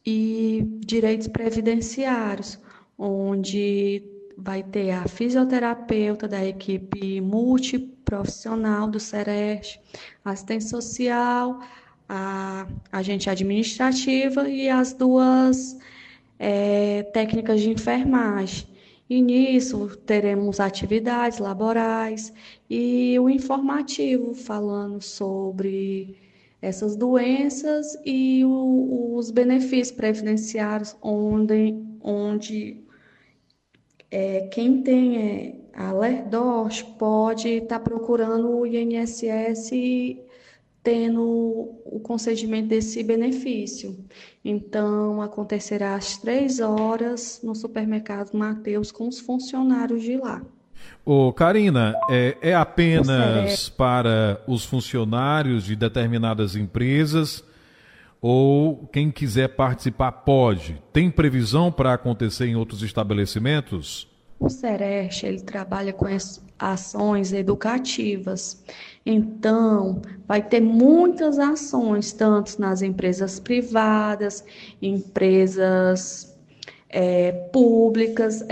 e direitos previdenciários, onde vai ter a fisioterapeuta da equipe multiprofissional do Sereste, assistente social, a agente administrativa e as duas técnicas de enfermagem. E nisso teremos atividades laborais e o informativo falando sobre essas doenças e os benefícios previdenciários, onde quem tem a LERDOS pode estar procurando o INSS e tendo o concedimento desse benefício. Então, acontecerá às 3 horas no supermercado Mateus com os funcionários de lá.
Ô, Karina, é apenas para os funcionários de determinadas empresas ou quem quiser participar pode? Tem previsão para acontecer em outros estabelecimentos?
O Sereste, ele trabalha com ações educativas. Então, vai ter muitas ações, tanto nas empresas privadas, empresas públicas,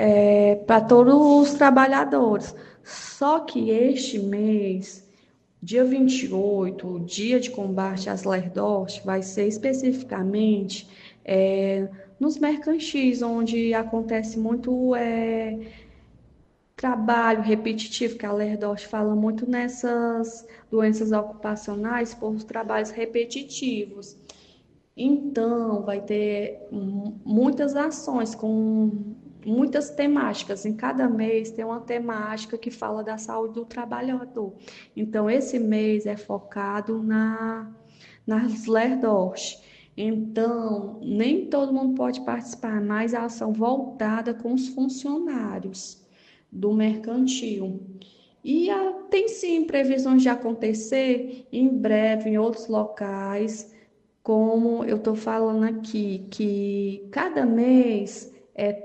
para todos os trabalhadores. Só que este mês, dia 28, o dia de combate às LERDOS, vai ser especificamente nos mercantis, onde acontece muito trabalho repetitivo, que a LERDOS fala muito nessas doenças ocupacionais por trabalhos repetitivos. Então, vai ter muitas ações com muitas temáticas. Em cada mês tem uma temática que fala da saúde do trabalhador. Então, esse mês é focado nas LERDOS. Então, nem todo mundo pode participar, mas a ação voltada com os funcionários do mercantil. E tem sim previsões de acontecer em breve em outros locais, como eu estou falando aqui, que cada mês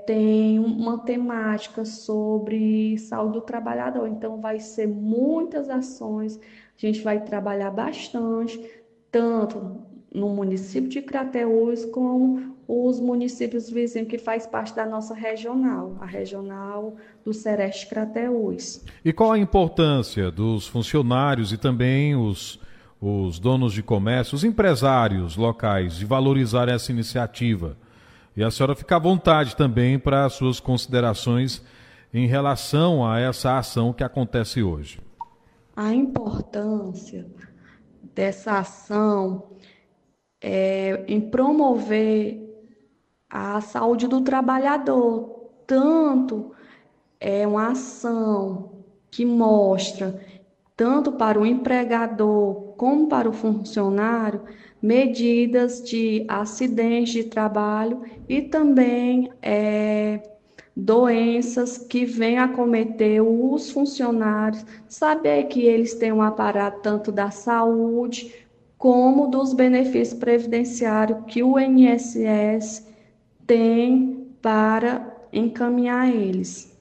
tem uma temática sobre saúde do trabalhador. Então, vai ser muitas ações, a gente vai trabalhar bastante, tanto no município de Crateús como os municípios vizinhos que faz parte da nossa regional, a regional do Sereste Crateús.
E qual a importância dos funcionários e também os donos de comércio, os empresários locais, de valorizar essa iniciativa? E a senhora fica à vontade também para as suas considerações em relação a essa ação que acontece hoje.
A importância dessa ação em promover a saúde do trabalhador. Tanto é uma ação que mostra, tanto para o empregador como para o funcionário, medidas de acidentes de trabalho e também doenças que vêm acometer os funcionários, saber que eles têm um aparato tanto da saúde como dos benefícios previdenciários que o INSS tem para encaminhar eles.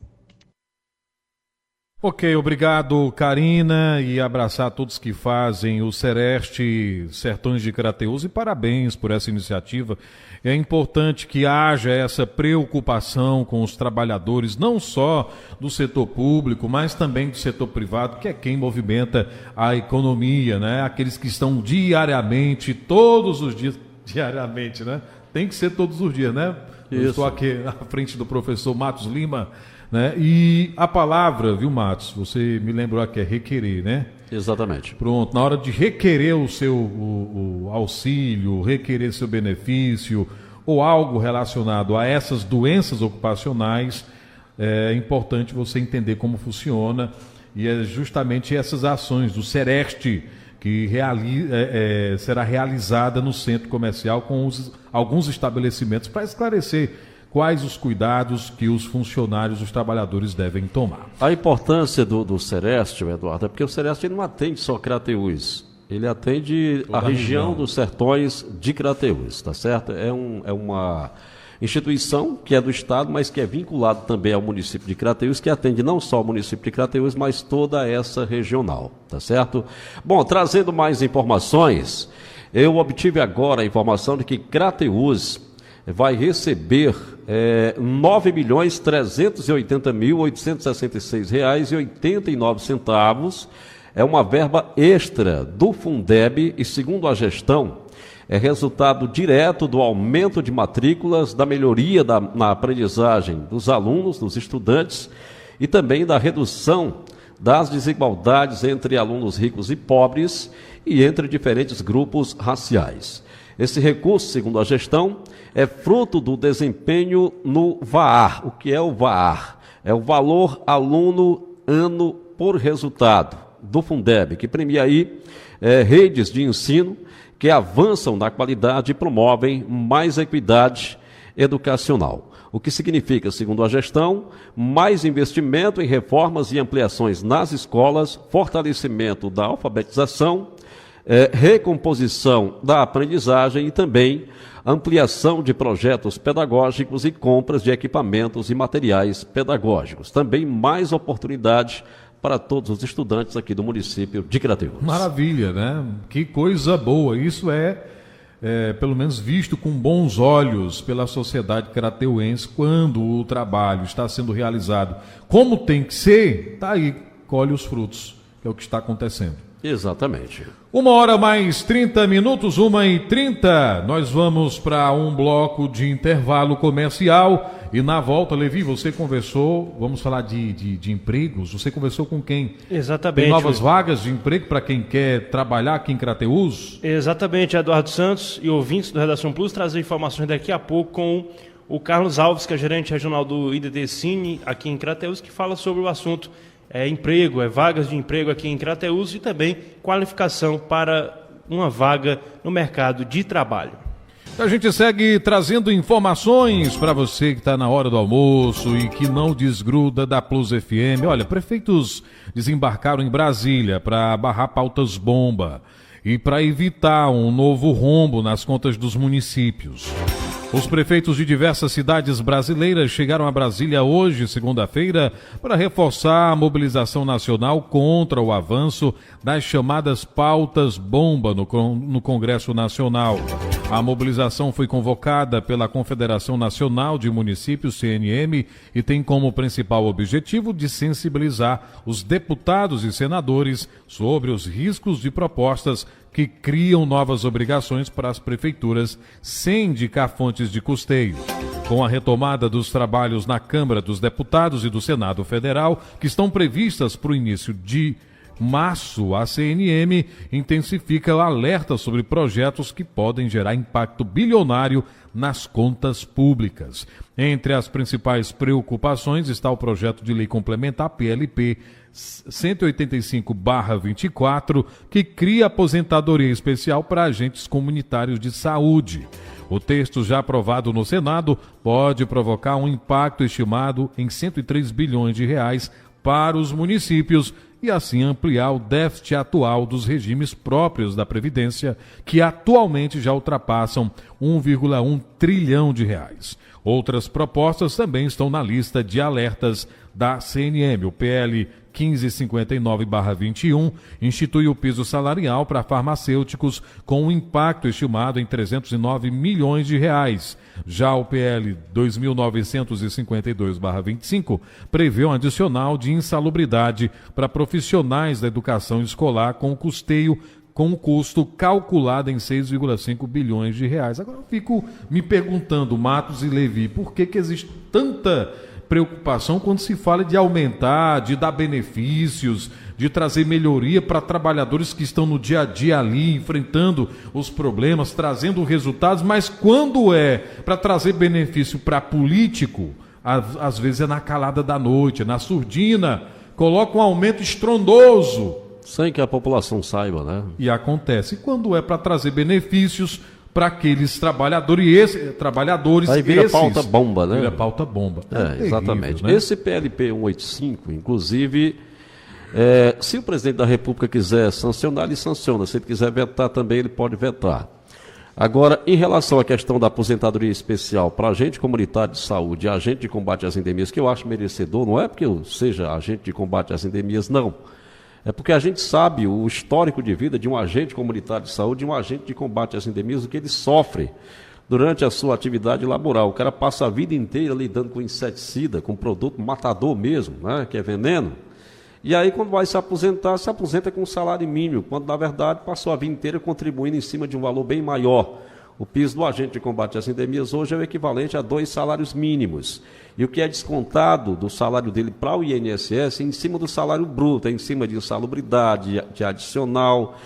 Ok, obrigado, Karina, e abraçar a todos que fazem o Sereste Sertões de Crateús e parabéns por essa iniciativa. É importante que haja essa preocupação com os trabalhadores, não só do setor público, mas também do setor privado, que é quem movimenta a economia, né? Aqueles que estão diariamente, todos os dias, diariamente, né? Tem que ser todos os dias, né? Isso. Eu estou aqui à frente do professor Matos Lima, né? E a palavra, viu, Matos, você me lembrou que é requerer, né?
Exatamente.
Pronto, na hora de requerer o seu o auxílio, requerer seu benefício ou algo relacionado a essas doenças ocupacionais, é importante você entender como funciona, e é justamente essas ações do Sereste que será realizada no centro comercial com alguns estabelecimentos para esclarecer quais os cuidados que os funcionários, os trabalhadores devem tomar.
A importância do Sereste, Eduardo, é porque o Sereste não atende só Crateús, ele atende a região dos Sertões de Crateús, tá certo? É uma instituição que é do Estado, mas que é vinculado também ao município de Crateús, que atende não só o município de Crateús, mas toda essa regional, tá certo? Bom, trazendo mais informações, eu obtive agora a informação de que Crateús vai receber R$ 9.380.866,89. É uma verba extra do Fundeb e, segundo a gestão, é resultado direto do aumento de matrículas, da melhoria na aprendizagem dos alunos, dos estudantes, e também da redução das desigualdades entre alunos ricos e pobres e entre diferentes grupos raciais. Esse recurso, segundo a gestão, é fruto do desempenho no VAR. O que é o VAR? É o valor aluno ano por resultado do Fundeb, que premia aí redes de ensino que avançam na qualidade e promovem mais equidade educacional. O que significa, segundo a gestão, mais investimento em reformas e ampliações nas escolas, fortalecimento da alfabetização, recomposição da aprendizagem e também ampliação de projetos pedagógicos e compras de equipamentos e materiais pedagógicos. Também mais oportunidade para todos os estudantes aqui do município de Crateús.
Maravilha, né? Que coisa boa. Isso pelo menos visto com bons olhos pela sociedade crateuense quando o trabalho está sendo realizado como tem que ser, tá aí, colhe os frutos, que é o que está acontecendo.
Exatamente.
1h mais 30 minutos, 1h30. Nós vamos para um bloco de intervalo comercial e na volta, Levi, você conversou, vamos falar de empregos, você conversou com quem?
Exatamente.
Tem novas vagas de emprego para quem quer trabalhar aqui em Crateús?
Exatamente, Eduardo Santos e ouvintes do Redação Plus, trazer informações daqui a pouco com o Carlos Alves, que é gerente regional do IDD Cine aqui em Crateús, que fala sobre o assunto emprego, vagas de emprego aqui em Crateús e também qualificação para uma vaga no mercado de trabalho.
A gente segue trazendo informações para você que está na hora do almoço e que não desgruda da Plus FM. Olha, prefeitos desembarcaram em Brasília para barrar pautas bomba e para evitar um novo rombo nas contas dos municípios. Os prefeitos de diversas cidades brasileiras chegaram a Brasília hoje, segunda-feira, para reforçar a mobilização nacional contra o avanço das chamadas pautas bomba no Congresso Nacional. A mobilização foi convocada pela Confederação Nacional de Municípios, CNM, e tem como principal objetivo de sensibilizar os deputados e senadores sobre os riscos de propostas que criam novas obrigações para as prefeituras sem indicar fontes de custeio. Com a retomada dos trabalhos na Câmara dos Deputados e do Senado Federal, que estão previstas para o início de março, a CNM intensifica o alerta sobre projetos que podem gerar impacto bilionário nas contas públicas. Entre as principais preocupações está o projeto de lei complementar PLP 185/24, que cria aposentadoria especial para agentes comunitários de saúde. O texto já aprovado no Senado pode provocar um impacto estimado em 103 bilhões de reais para os municípios e assim ampliar o déficit atual dos regimes próprios da Previdência, que atualmente já ultrapassam 1,1 trilhão de reais. Outras propostas também estão na lista de alertas da CNM. O PL 1559/21 institui o piso salarial para farmacêuticos com um impacto estimado em 309 milhões de reais. Já o PL 2952/25 prevê um adicional de insalubridade para profissionais da educação escolar com um custo calculado em 6,5 bilhões de reais. Agora eu fico me perguntando, Matos e Levi, por que existe tanta preocupação quando se fala de aumentar, de dar benefícios, de trazer melhoria para trabalhadores que estão no dia a dia ali, enfrentando os problemas, trazendo resultados, mas quando é para trazer benefício para político, às vezes é na calada da noite, é na surdina, coloca um aumento estrondoso.
Sem que a população saiba, né?
E acontece. E quando é para trazer benefícios para aqueles trabalhadores,
aí vira pauta bomba, né?
Vira pauta bomba.
Terrível, exatamente. Né? Esse PLP 185, inclusive, se o presidente da República quiser sancionar, ele sanciona. Se ele quiser vetar também, ele pode vetar. Agora, em relação à questão da aposentadoria especial para agente comunitário de saúde e agente de combate às endemias, que eu acho merecedor, não é porque eu seja agente de combate às endemias, não. É porque a gente sabe o histórico de vida de um agente comunitário de saúde e um agente de combate às endemias, o que ele sofre durante a sua atividade laboral. O cara passa a vida inteira lidando com inseticida, com produto matador mesmo, né, que é veneno. E aí, quando vai se aposentar, se aposenta com um salário mínimo, quando, na verdade, passou a vida inteira contribuindo em cima de um valor bem maior. O piso do agente de combate às endemias hoje é o equivalente a 2 salários mínimos. E o que é descontado do salário dele para o INSS é em cima do salário bruto, é em cima de insalubridade, de adicional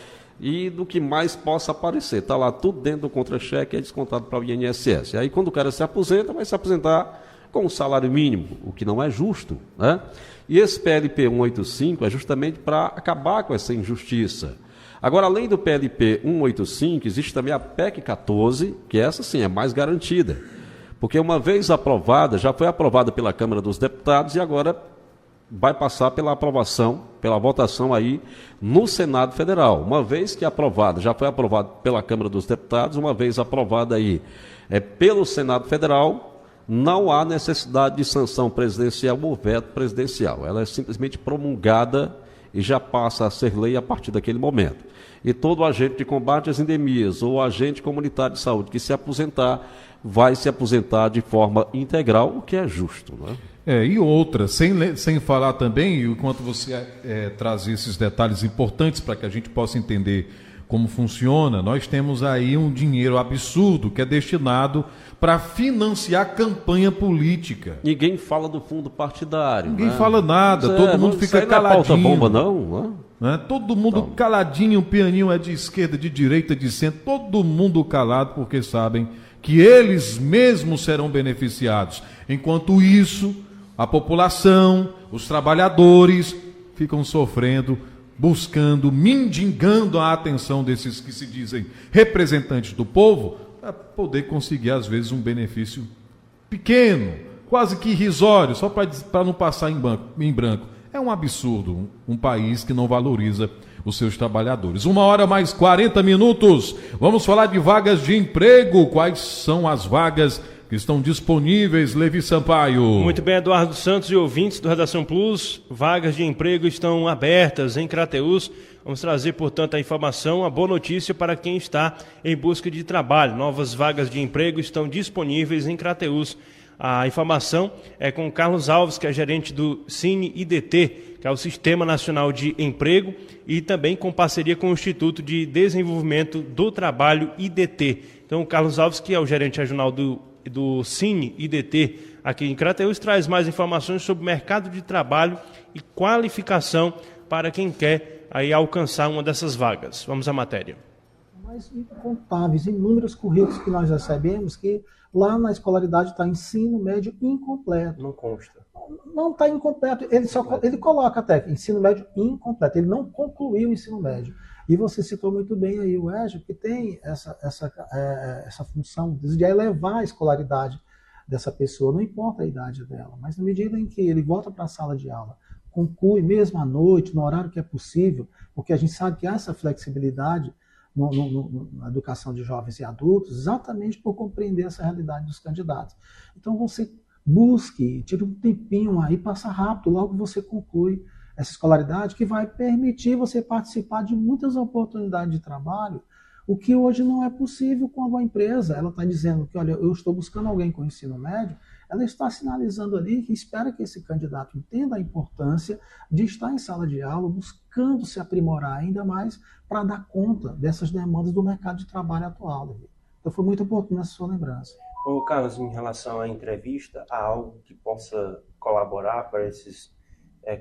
e do que mais possa aparecer. Está lá tudo dentro do contra-cheque, é descontado para o INSS. E aí, quando o cara se aposenta, vai se aposentar com um salário mínimo, o que não é justo, né? E esse PLP 185 é justamente para acabar com essa injustiça. Agora, além do PLP 185, existe também a PEC 14, que essa sim é mais garantida. Porque uma vez aprovada, já foi aprovada pela Câmara dos Deputados e agora vai passar pela aprovação, pela votação aí no Senado Federal. Uma vez que aprovada, já foi aprovada pela Câmara dos Deputados, uma vez aprovada aí pelo Senado Federal, não há necessidade de sanção presidencial ou veto presidencial. Ela é simplesmente promulgada e já passa a ser lei a partir daquele momento. E todo agente de combate às endemias ou agente comunitário de saúde que se aposentar, vai se aposentar de forma integral, o que é justo, né?
E outra, sem falar também, enquanto você traz esses detalhes importantes para que a gente possa entender como funciona, nós temos aí um dinheiro absurdo que é destinado para financiar campanha política.
Ninguém fala do fundo partidário.
Ninguém fala nada, todo mundo fica caladinho.
Não é pauta bomba, não?
Né? Todo mundo caladinho, o pianinho é de esquerda, de direita, de centro, todo mundo calado porque sabem que eles mesmos serão beneficiados. Enquanto isso, a população, os trabalhadores ficam sofrendo, buscando, mendigando a atenção desses que se dizem representantes do povo, para poder conseguir, às vezes, um benefício pequeno, quase que irrisório, só para não passar em branco. É um absurdo um país que não valoriza os seus trabalhadores. 1h mais 40. Vamos falar de vagas de emprego. Quais são as vagas que estão disponíveis, Levi Sampaio?
Muito bem, Eduardo Santos e ouvintes do Redação Plus. Vagas de emprego estão abertas em Crateús. Vamos trazer, portanto, a informação, a boa notícia para quem está em busca de trabalho. Novas vagas de emprego estão disponíveis em Crateús. A informação é com Carlos Alves, que é gerente do Cine IDT, que é o Sistema Nacional de Emprego, e também com parceria com o Instituto de Desenvolvimento do Trabalho IDT. Então, o Carlos Alves, que é o gerente regional do Cine IDT aqui em Crateús, traz mais informações sobre o mercado de trabalho e qualificação para quem quer aí alcançar uma dessas vagas. Vamos à matéria.
Mas incontáveis, inúmeros currículos que nós recebemos que lá na escolaridade está ensino médio incompleto.
Não consta.
Não está incompleto. Ele coloca até ensino médio incompleto. Ele não concluiu o ensino médio. E você citou muito bem aí o EJA, que tem essa função de elevar a escolaridade dessa pessoa, não importa a idade dela, mas na medida em que ele volta para a sala de aula, conclui mesmo à noite, no horário que é possível, porque a gente sabe que há essa flexibilidade na educação de jovens e adultos, exatamente por compreender essa realidade dos candidatos. Então você busque, tire um tempinho aí, passa rápido, logo você conclui essa escolaridade, que vai permitir você participar de muitas oportunidades de trabalho, o que hoje não é possível quando a empresa ela está dizendo que, olha, eu estou buscando alguém com ensino médio, ela está sinalizando ali que espera que esse candidato entenda a importância de estar em sala de aula, buscando se aprimorar ainda mais para dar conta dessas demandas do mercado de trabalho atual. Então foi muito oportuno essa sua lembrança.
Ô Carlos, em relação à entrevista, há algo que possa colaborar para esses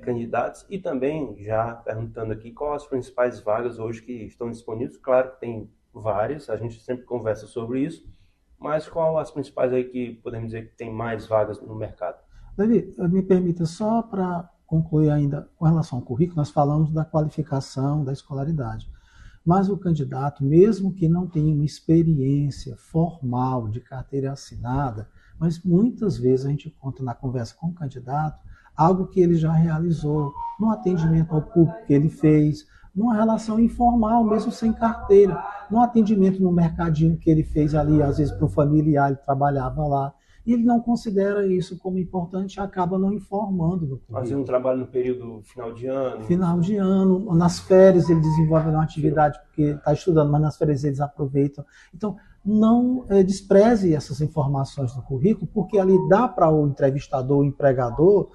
candidatos? E também, já perguntando aqui, quais as principais vagas hoje que estão disponíveis? Claro que tem várias, a gente sempre conversa sobre isso, mas qual as principais aí que podemos dizer que tem mais vagas no mercado?
Davi, me permita só para concluir ainda com relação ao currículo, nós falamos da qualificação, da escolaridade. Mas o candidato, mesmo que não tenha uma experiência formal de carteira assinada, mas muitas vezes a gente conta na conversa com o candidato algo que ele já realizou, no atendimento ao público que ele fez, numa relação informal, mesmo sem carteira, no atendimento no mercadinho que ele fez ali, às vezes para o familiar, ele trabalhava lá, e ele não considera isso como importante e acaba não informando do currículo.
Fazer um trabalho no período final de ano?
Final de ano, nas férias ele desenvolve uma atividade porque está estudando, mas nas férias eles aproveitam. Então, não despreze essas informações do currículo, porque ali dá para o entrevistador, o empregador,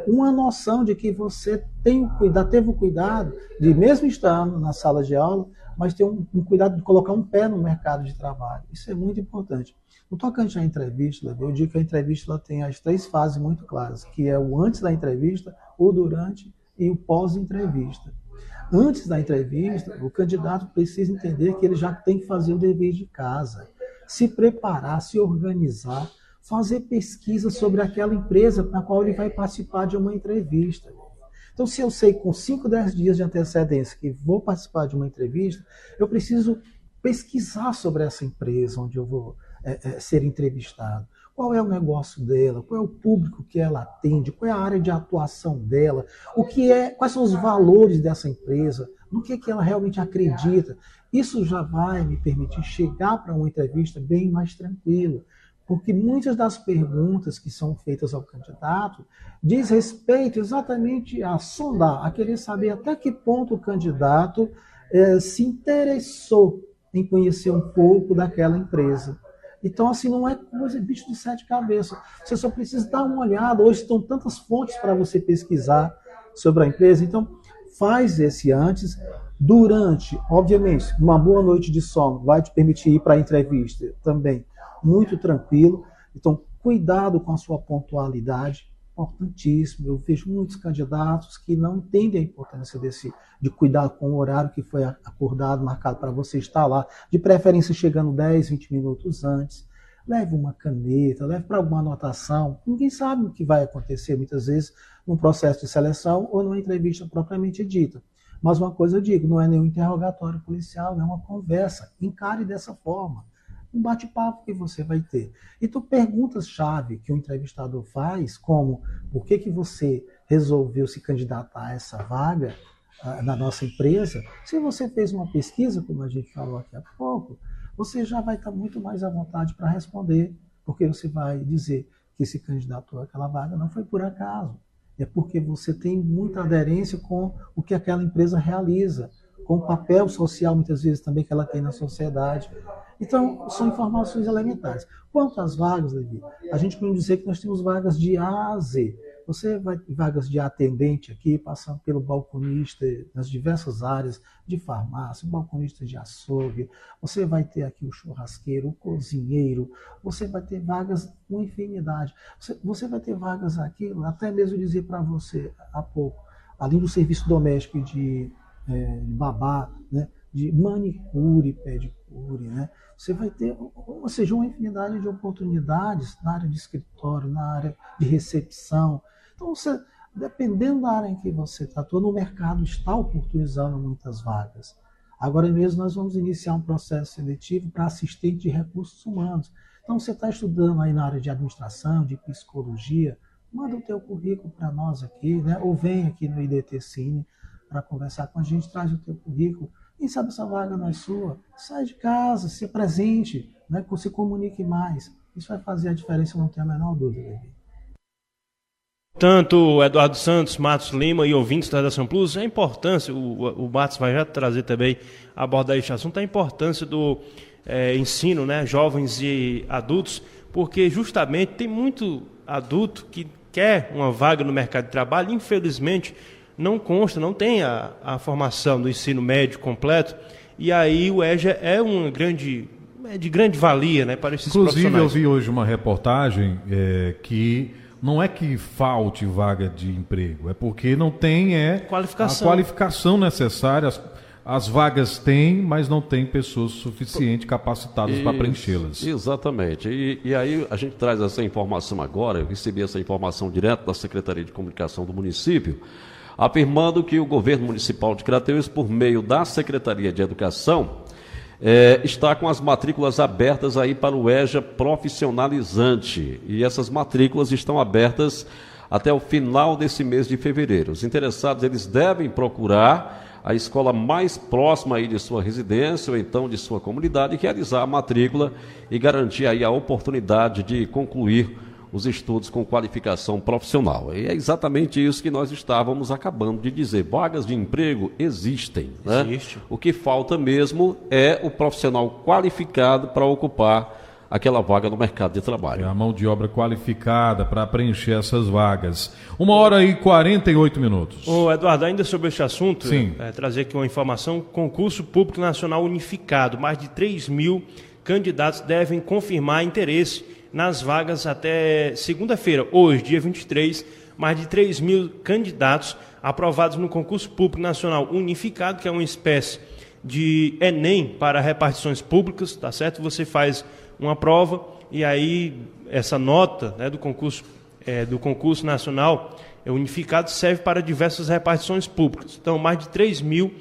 uma noção de que você teve o cuidado de, mesmo estando na sala de aula, mas ter um cuidado de colocar um pé no mercado de trabalho. Isso é muito importante. No tocante à entrevista, eu digo que a entrevista ela tem as 3 fases muito claras, que é o antes da entrevista, o durante e o pós-entrevista. Antes da entrevista, o candidato precisa entender que ele já tem que fazer o dever de casa, se preparar, se organizar, fazer pesquisa sobre aquela empresa na qual ele vai participar de uma entrevista. Então, se eu sei com 5, 10 dias de antecedência que vou participar de uma entrevista, eu preciso pesquisar sobre essa empresa onde eu vou ser entrevistado. Qual é o negócio dela? Qual é o público que ela atende? Qual é a área de atuação dela? Quais são os valores dessa empresa? No que ela realmente acredita? Isso já vai me permitir chegar para uma entrevista bem mais tranquilo. Porque muitas das perguntas que são feitas ao candidato diz respeito exatamente a sondar, a querer saber até que ponto o candidato se interessou em conhecer um pouco daquela empresa. Então, assim, não é coisa de bicho de 7 cabeças. Você só precisa dar uma olhada. Hoje estão tantas fontes para você pesquisar sobre a empresa. Então, faz esse antes. Durante, obviamente, uma boa noite de sono vai te permitir ir para a entrevista também. Muito tranquilo. Então, cuidado com a sua pontualidade, importantíssimo. Eu vejo muitos candidatos que não entendem a importância de cuidar com o horário que foi acordado, marcado para você estar lá, de preferência chegando 10, 20 minutos antes. Leve uma caneta, leve para alguma anotação. Ninguém sabe o que vai acontecer, muitas vezes, num processo de seleção ou numa entrevista propriamente dita. Mas uma coisa eu digo, não é nenhum interrogatório policial, é uma conversa. Encare dessa forma. Um bate-papo que você vai ter. Então, perguntas-chave que o entrevistador faz, como por que você resolveu se candidatar a essa vaga na nossa empresa, se você fez uma pesquisa, como a gente falou aqui há pouco, você já vai estar muito mais à vontade para responder, porque você vai dizer que se candidatou àquela vaga não foi por acaso, é porque você tem muita aderência com o que aquela empresa realiza, com o papel social, muitas vezes, também que ela tem na sociedade. Então, são informações elementares. Quanto às vagas, Levi, a gente pode dizer que nós temos vagas de A a Z. Você vai ter vagas de atendente aqui, passando pelo balconista nas diversas áreas de farmácia, balconista de açougue, você vai ter aqui o churrasqueiro, o cozinheiro, você vai ter vagas com infinidade. Você vai ter vagas aqui, até mesmo dizer para você há pouco, além do serviço doméstico de babá, né, de manicure, pedicure, né? Você vai ter, ou seja, uma infinidade de oportunidades na área de escritório, na área de recepção. Então, dependendo da área em que você está atuando, o mercado está oportunizando muitas vagas. Agora mesmo nós vamos iniciar um processo seletivo para assistente de recursos humanos. Então, você está estudando aí na área de administração, de psicologia, manda o teu currículo para nós aqui, né? Ou vem aqui no IDT Cine para conversar com a gente, traz o teu currículo. Quem sabe essa vaga não é sua? Sai de casa, se presente, né? Se comunique mais. Isso vai fazer a diferença, não tenho a menor dúvida, Levi.
Tanto Eduardo Santos, Matos Lima e ouvintes da Redação Plus, a importância, o Matos vai já trazer também, abordar este assunto, a importância do ensino, né, jovens e adultos, porque justamente tem muito adulto que quer uma vaga no mercado de trabalho, infelizmente não consta, não tem a formação do ensino médio completo, e aí o EJA é de grande valia, né, para esses profissionais.
Inclusive, eu vi hoje uma reportagem que não é que falte vaga de emprego, é porque não tem
qualificação.
A qualificação necessária. As vagas têm, mas não tem pessoas suficientes capacitadas para preenchê-las.
Exatamente. E aí a gente traz essa informação agora, eu recebi essa informação direto da Secretaria de Comunicação do município, afirmando que o governo municipal de Crateús, por meio da Secretaria de Educação, está com as matrículas abertas aí para o EJA profissionalizante. E essas matrículas estão abertas até o final desse mês de fevereiro. Os interessados, eles devem procurar a escola mais próxima aí de sua residência ou então de sua comunidade, realizar a matrícula e garantir aí a oportunidade de concluir os estudos com qualificação profissional. E é exatamente isso que nós estávamos acabando de dizer. Vagas de emprego existem, né? Existe. O que falta mesmo é o profissional qualificado para ocupar aquela vaga no mercado de trabalho.
É a mão de obra qualificada para preencher essas vagas. 1h48.
Ô Eduardo, ainda sobre este assunto,
Sim.
Trazer aqui uma informação: concurso público nacional unificado, mais de 3 mil candidatos devem confirmar interesse nas vagas até segunda-feira, hoje, dia 23, mais de 3 mil candidatos aprovados no concurso público nacional unificado, que é uma espécie de Enem para repartições públicas, tá certo? Você faz uma prova e aí essa nota, né, do concurso nacional unificado serve para diversas repartições públicas. Então, mais de 3 mil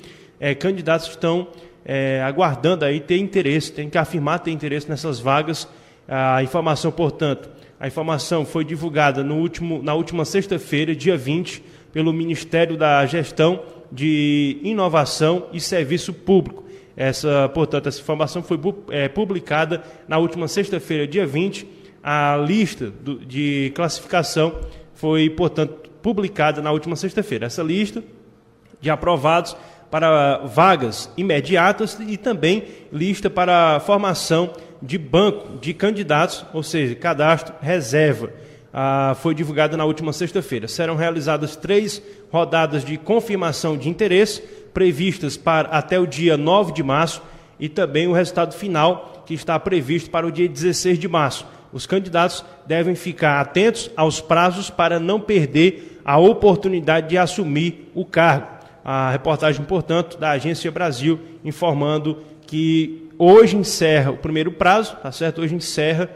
candidatos estão aguardando aí ter interesse, tem que afirmar ter interesse nessas vagas. A informação, portanto, foi divulgada na última sexta-feira, dia 20, pelo Ministério da Gestão de Inovação e Serviço Público. Portanto, essa informação foi publicada na última sexta-feira, dia 20. A lista de classificação foi, portanto, publicada na última sexta-feira. Essa lista de aprovados para vagas imediatas e também lista para formação de banco de candidatos, ou seja, cadastro reserva. Foi divulgada na última sexta-feira. Serão realizadas 3 rodadas de confirmação de interesse, previstas até o dia 9 de março, e também o resultado final, que está previsto para o dia 16 de março. Os candidatos devem ficar atentos aos prazos para não perder a oportunidade de assumir o cargo. A reportagem, portanto, da Agência Brasil, informando que hoje encerra o primeiro prazo, tá certo? Hoje encerra,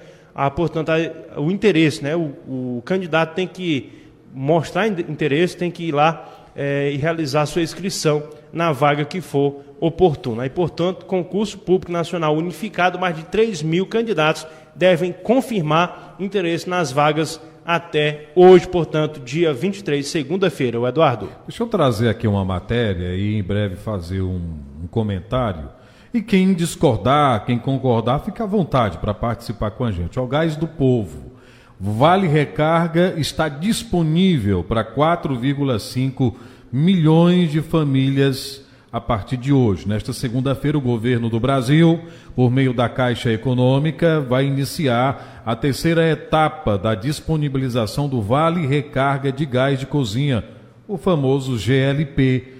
portanto, o interesse, né? O candidato tem que mostrar interesse, tem que ir lá e realizar sua inscrição na vaga que for oportuna. E, portanto, concurso público nacional unificado, mais de 3 mil candidatos devem confirmar interesse nas vagas até hoje, portanto, dia 23, segunda-feira. O Eduardo.
Deixa eu trazer aqui uma matéria e em breve fazer um comentário. E quem discordar, quem concordar, fica à vontade para participar com a gente. O Gás do Povo. Vale Recarga está disponível para 4,5 milhões de famílias a partir de hoje. Nesta segunda-feira, o governo do Brasil, por meio da Caixa Econômica, vai iniciar a terceira etapa da disponibilização do Vale Recarga de Gás de Cozinha, o famoso GLP,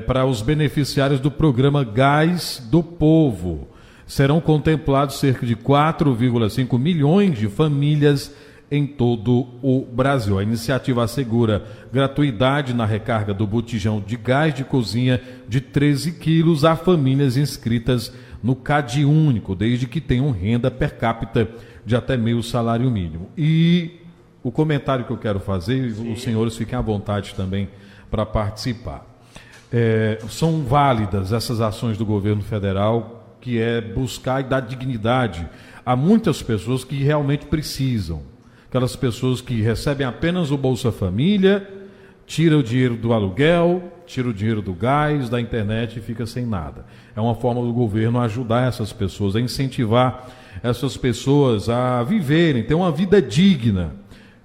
para os beneficiários do programa Gás do Povo. Serão contemplados cerca de 4,5 milhões de famílias em todo o Brasil. A iniciativa assegura gratuidade na recarga do botijão de gás de cozinha de 13 quilos a famílias inscritas no CadÚnico, desde que tenham renda per capita de até meio salário mínimo. E o comentário que eu quero fazer, sim, os senhores fiquem à vontade também para participar. São válidas essas ações do governo federal, que é buscar e dar dignidade a muitas pessoas que realmente precisam. Aquelas pessoas que recebem apenas o Bolsa Família, tira o dinheiro do aluguel, tira o dinheiro do gás, da internet e fica sem nada. É uma forma do governo ajudar essas pessoas, a incentivar essas pessoas a viverem, ter uma vida digna.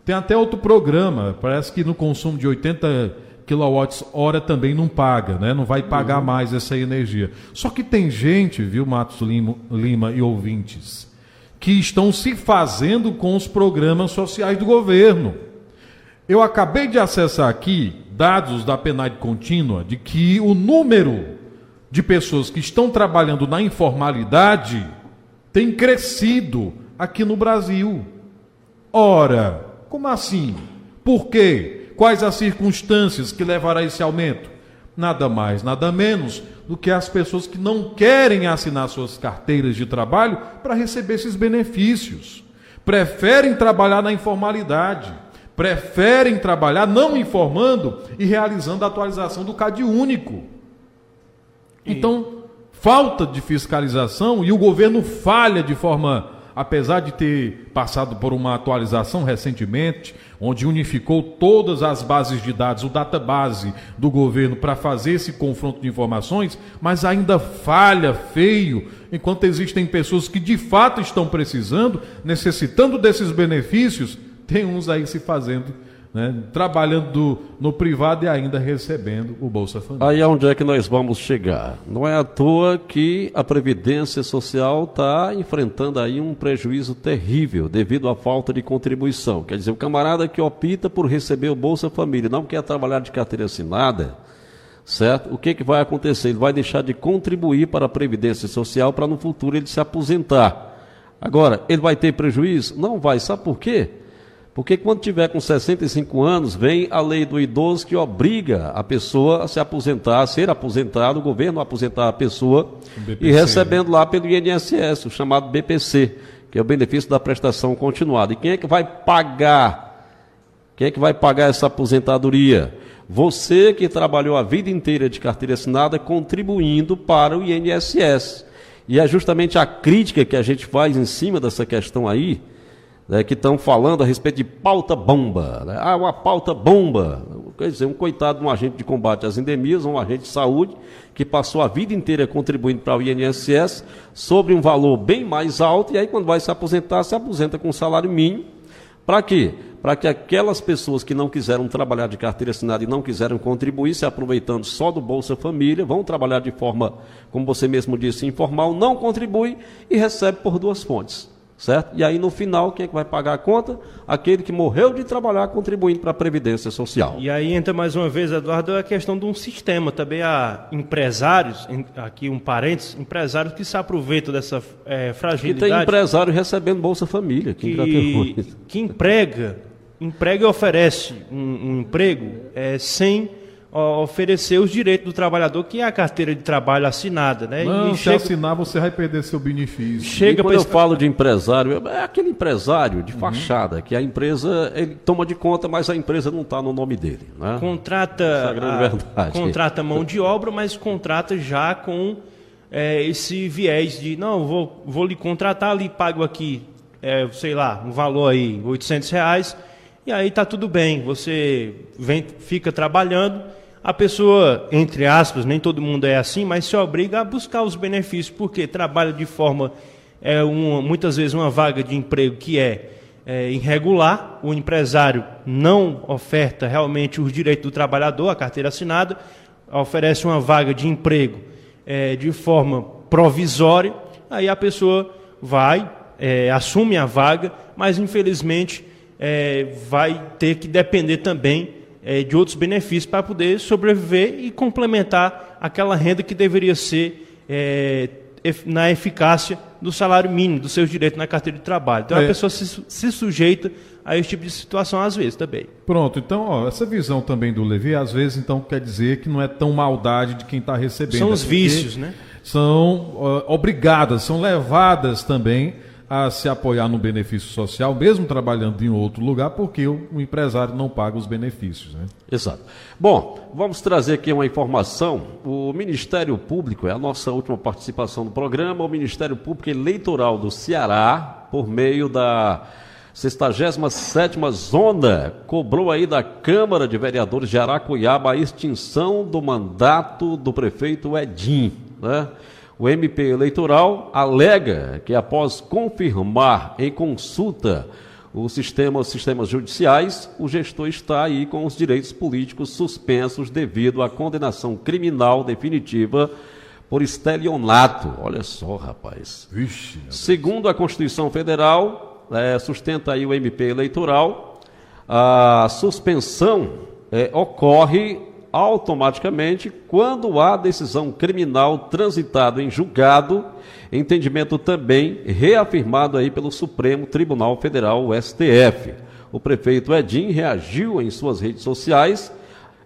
Tem até outro programa, parece que no consumo de 80 kWh também não paga, né? Não vai pagar mais essa energia. Só que tem gente, viu, Matos Lima e ouvintes, que estão se fazendo com os programas sociais do governo. Eu acabei de acessar aqui dados da PNAD contínua de que o número de pessoas que estão trabalhando na informalidade tem crescido aqui no Brasil. Ora, como assim? Por quê? Quais as circunstâncias que levaram a esse aumento? Nada mais, nada menos do que as pessoas que não querem assinar suas carteiras de trabalho para receber esses benefícios. Preferem trabalhar na informalidade, preferem trabalhar não informando e realizando a atualização do CadÚnico. Então, falta de fiscalização e o governo falha de forma, apesar de ter passado por uma atualização recentemente, onde unificou todas as bases de dados, o database do governo para fazer esse confronto de informações, mas ainda falha feio, enquanto existem pessoas que de fato estão precisando, necessitando desses benefícios, tem uns aí se fazendo né, trabalhando no privado e ainda recebendo o Bolsa Família.
Aí é onde é que nós vamos chegar. Não é à toa que a Previdência Social está enfrentando aí um prejuízo terrível devido à falta de contribuição. Quer dizer, o camarada que opta por receber o Bolsa Família não quer trabalhar de carteira assinada, certo? O que vai acontecer? Ele vai deixar de contribuir para a Previdência Social para no futuro ele se aposentar. Agora, ele vai ter prejuízo? Não vai. Sabe por quê? Porque quando tiver com 65 anos, vem a lei do idoso que obriga a pessoa a se aposentar, a ser aposentado, o governo a aposentar a pessoa
BPC,
e recebendo lá pelo INSS, o chamado BPC, que é o benefício da prestação continuada. E quem é que vai pagar? Quem é que vai pagar essa aposentadoria? Você que trabalhou a vida inteira de carteira assinada contribuindo para o INSS. E é justamente a crítica que a gente faz em cima dessa questão aí, né, que estão falando a respeito de pauta bomba. Né? Ah, uma pauta bomba. Quer dizer, um coitado de um agente de combate às endemias, um agente de saúde, que passou a vida inteira contribuindo para o INSS sobre um valor bem mais alto, e aí quando vai se aposenta com um salário mínimo. Para quê? Para que aquelas pessoas que não quiseram trabalhar de carteira assinada e não quiseram contribuir, se aproveitando só do Bolsa Família, vão trabalhar de forma, como você mesmo disse, informal, não contribui e recebe por duas fontes. Certo? E aí, no final, quem é que vai pagar a conta? Aquele que morreu de trabalhar contribuindo para a Previdência Social.
E aí entra mais uma vez, Eduardo, a questão de um sistema. Também há empresários, aqui um parênteses, empresários que se aproveitam dessa fragilidade.
E tem empresário recebendo Bolsa Família.
Que emprega e oferece um emprego sem oferecer os direitos do trabalhador, que é a carteira de trabalho assinada, né?
Não, se assinar você vai perder seu benefício.
E quando eu falo de empresário, é aquele empresário de fachada, que a empresa, ele toma de conta, mas a empresa não está no nome dele. Né?
Contrata mão de obra, mas contrata já com esse viés de, não, vou lhe contratar, lhe pago aqui, sei lá, um valor aí, R$800, e aí está tudo bem, você fica trabalhando. A pessoa, entre aspas, nem todo mundo é assim, mas se obriga a buscar os benefícios, porque trabalha de forma, muitas vezes, uma vaga de emprego que é irregular, o empresário não oferta realmente os direitos do trabalhador, a carteira assinada, oferece uma vaga de emprego de forma provisória, aí a pessoa assume a vaga, mas infelizmente vai ter que depender também de outros benefícios para poder sobreviver e complementar aquela renda que deveria ser na eficácia do salário mínimo, dos seus direitos na carteira de trabalho. Então a pessoa se sujeita a esse tipo de situação às vezes também.
Pronto, então essa visão também do Levi, às vezes então quer dizer que não é tão maldade de quem está recebendo.
São os vícios, né?
São obrigadas, são levadas também a se apoiar no benefício social, mesmo trabalhando em outro lugar, porque o empresário não paga os benefícios. Né?
Exato. Bom, vamos trazer aqui uma informação. O Ministério Público, é a nossa última participação no programa, o Ministério Público Eleitoral do Ceará, por meio da 67ª Zona, cobrou aí da Câmara de Vereadores de Aracuiaba a extinção do mandato do prefeito Edinho, né? O MP eleitoral alega que, após confirmar em consulta os sistemas judiciais, o gestor está aí com os direitos políticos suspensos devido à condenação criminal definitiva por estelionato. Olha só, rapaz.
Vixe,
segundo a Constituição Federal, sustenta aí o MP eleitoral, a suspensão ocorre automaticamente quando há decisão criminal transitada em julgado, entendimento também reafirmado aí pelo Supremo Tribunal Federal, o STF. O prefeito Edinho reagiu em suas redes sociais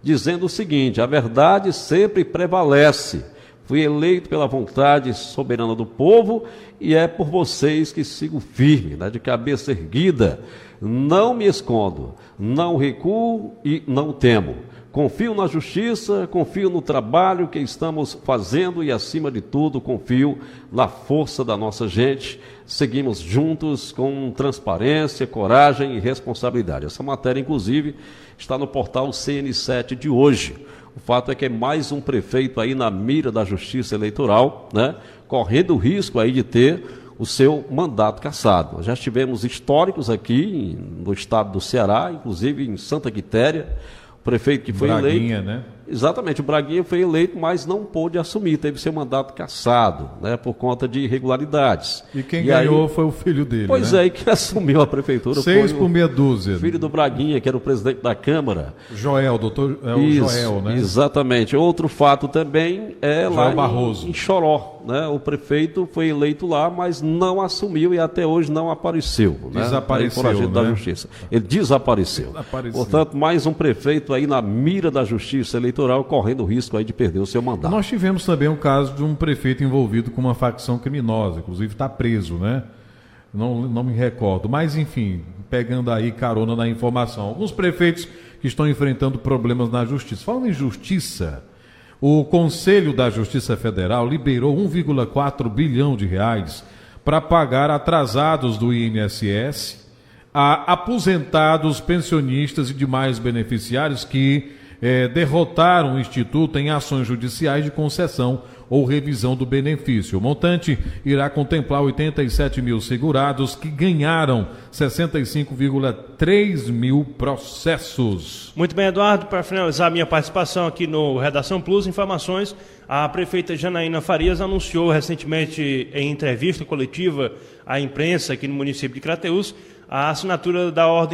dizendo o seguinte: a verdade sempre prevalece. Fui eleito pela vontade soberana do povo e é por vocês que sigo firme, né, de cabeça erguida. Não me escondo, não recuo e não temo. Confio na justiça, confio no trabalho que estamos fazendo e, acima de tudo, confio na força da nossa gente. Seguimos juntos com transparência, coragem e responsabilidade. Essa matéria, inclusive, está no portal CN7 de hoje. O fato é que é mais um prefeito aí na mira da Justiça Eleitoral, né, correndo o risco aí de ter o seu mandato cassado. Nós já tivemos históricos aqui no estado do Ceará, inclusive em Santa Quitéria, o prefeito que foi
Braguinha,
eleito...
né?
Exatamente, o Braguinha foi eleito, mas não pôde assumir, teve seu mandato cassado, né, por conta de irregularidades.
E quem ganhou
aí,
foi o filho dele,
pois
né?
é, e quem assumiu a prefeitura
6
foi
por meia dúzia.
o filho do Braguinha, que era o presidente da Câmara.
Joel, doutor, é o
Isso,
Joel, né?
Exatamente. Outro fato também é lá
Barroso.
em Choró, né? O prefeito foi eleito lá, mas não assumiu e até hoje não apareceu.
Desapareceu,
né? Foragido
né?
da Justiça. Ele desapareceu. Portanto, mais um prefeito aí na mira da Justiça Eleitoral, correndo o risco aí de perder o seu mandato.
Nós tivemos também um caso de um prefeito envolvido com uma facção criminosa, inclusive está preso, né? Não me recordo. Mas, enfim, pegando aí carona na informação. Alguns prefeitos que estão enfrentando problemas na justiça. Falando em justiça, o Conselho da Justiça Federal liberou 1,4 bilhão de reais para pagar atrasados do INSS a aposentados, pensionistas e demais beneficiários que derrotaram o Instituto em ações judiciais de concessão ou revisão do benefício. O montante irá contemplar 87 mil segurados que ganharam 65,3 mil processos.
Muito bem, Eduardo, para finalizar minha participação aqui no Redação Plus, informações, a prefeita Janaína Farias anunciou recentemente em entrevista coletiva à imprensa aqui no município de Crateús a assinatura da ordem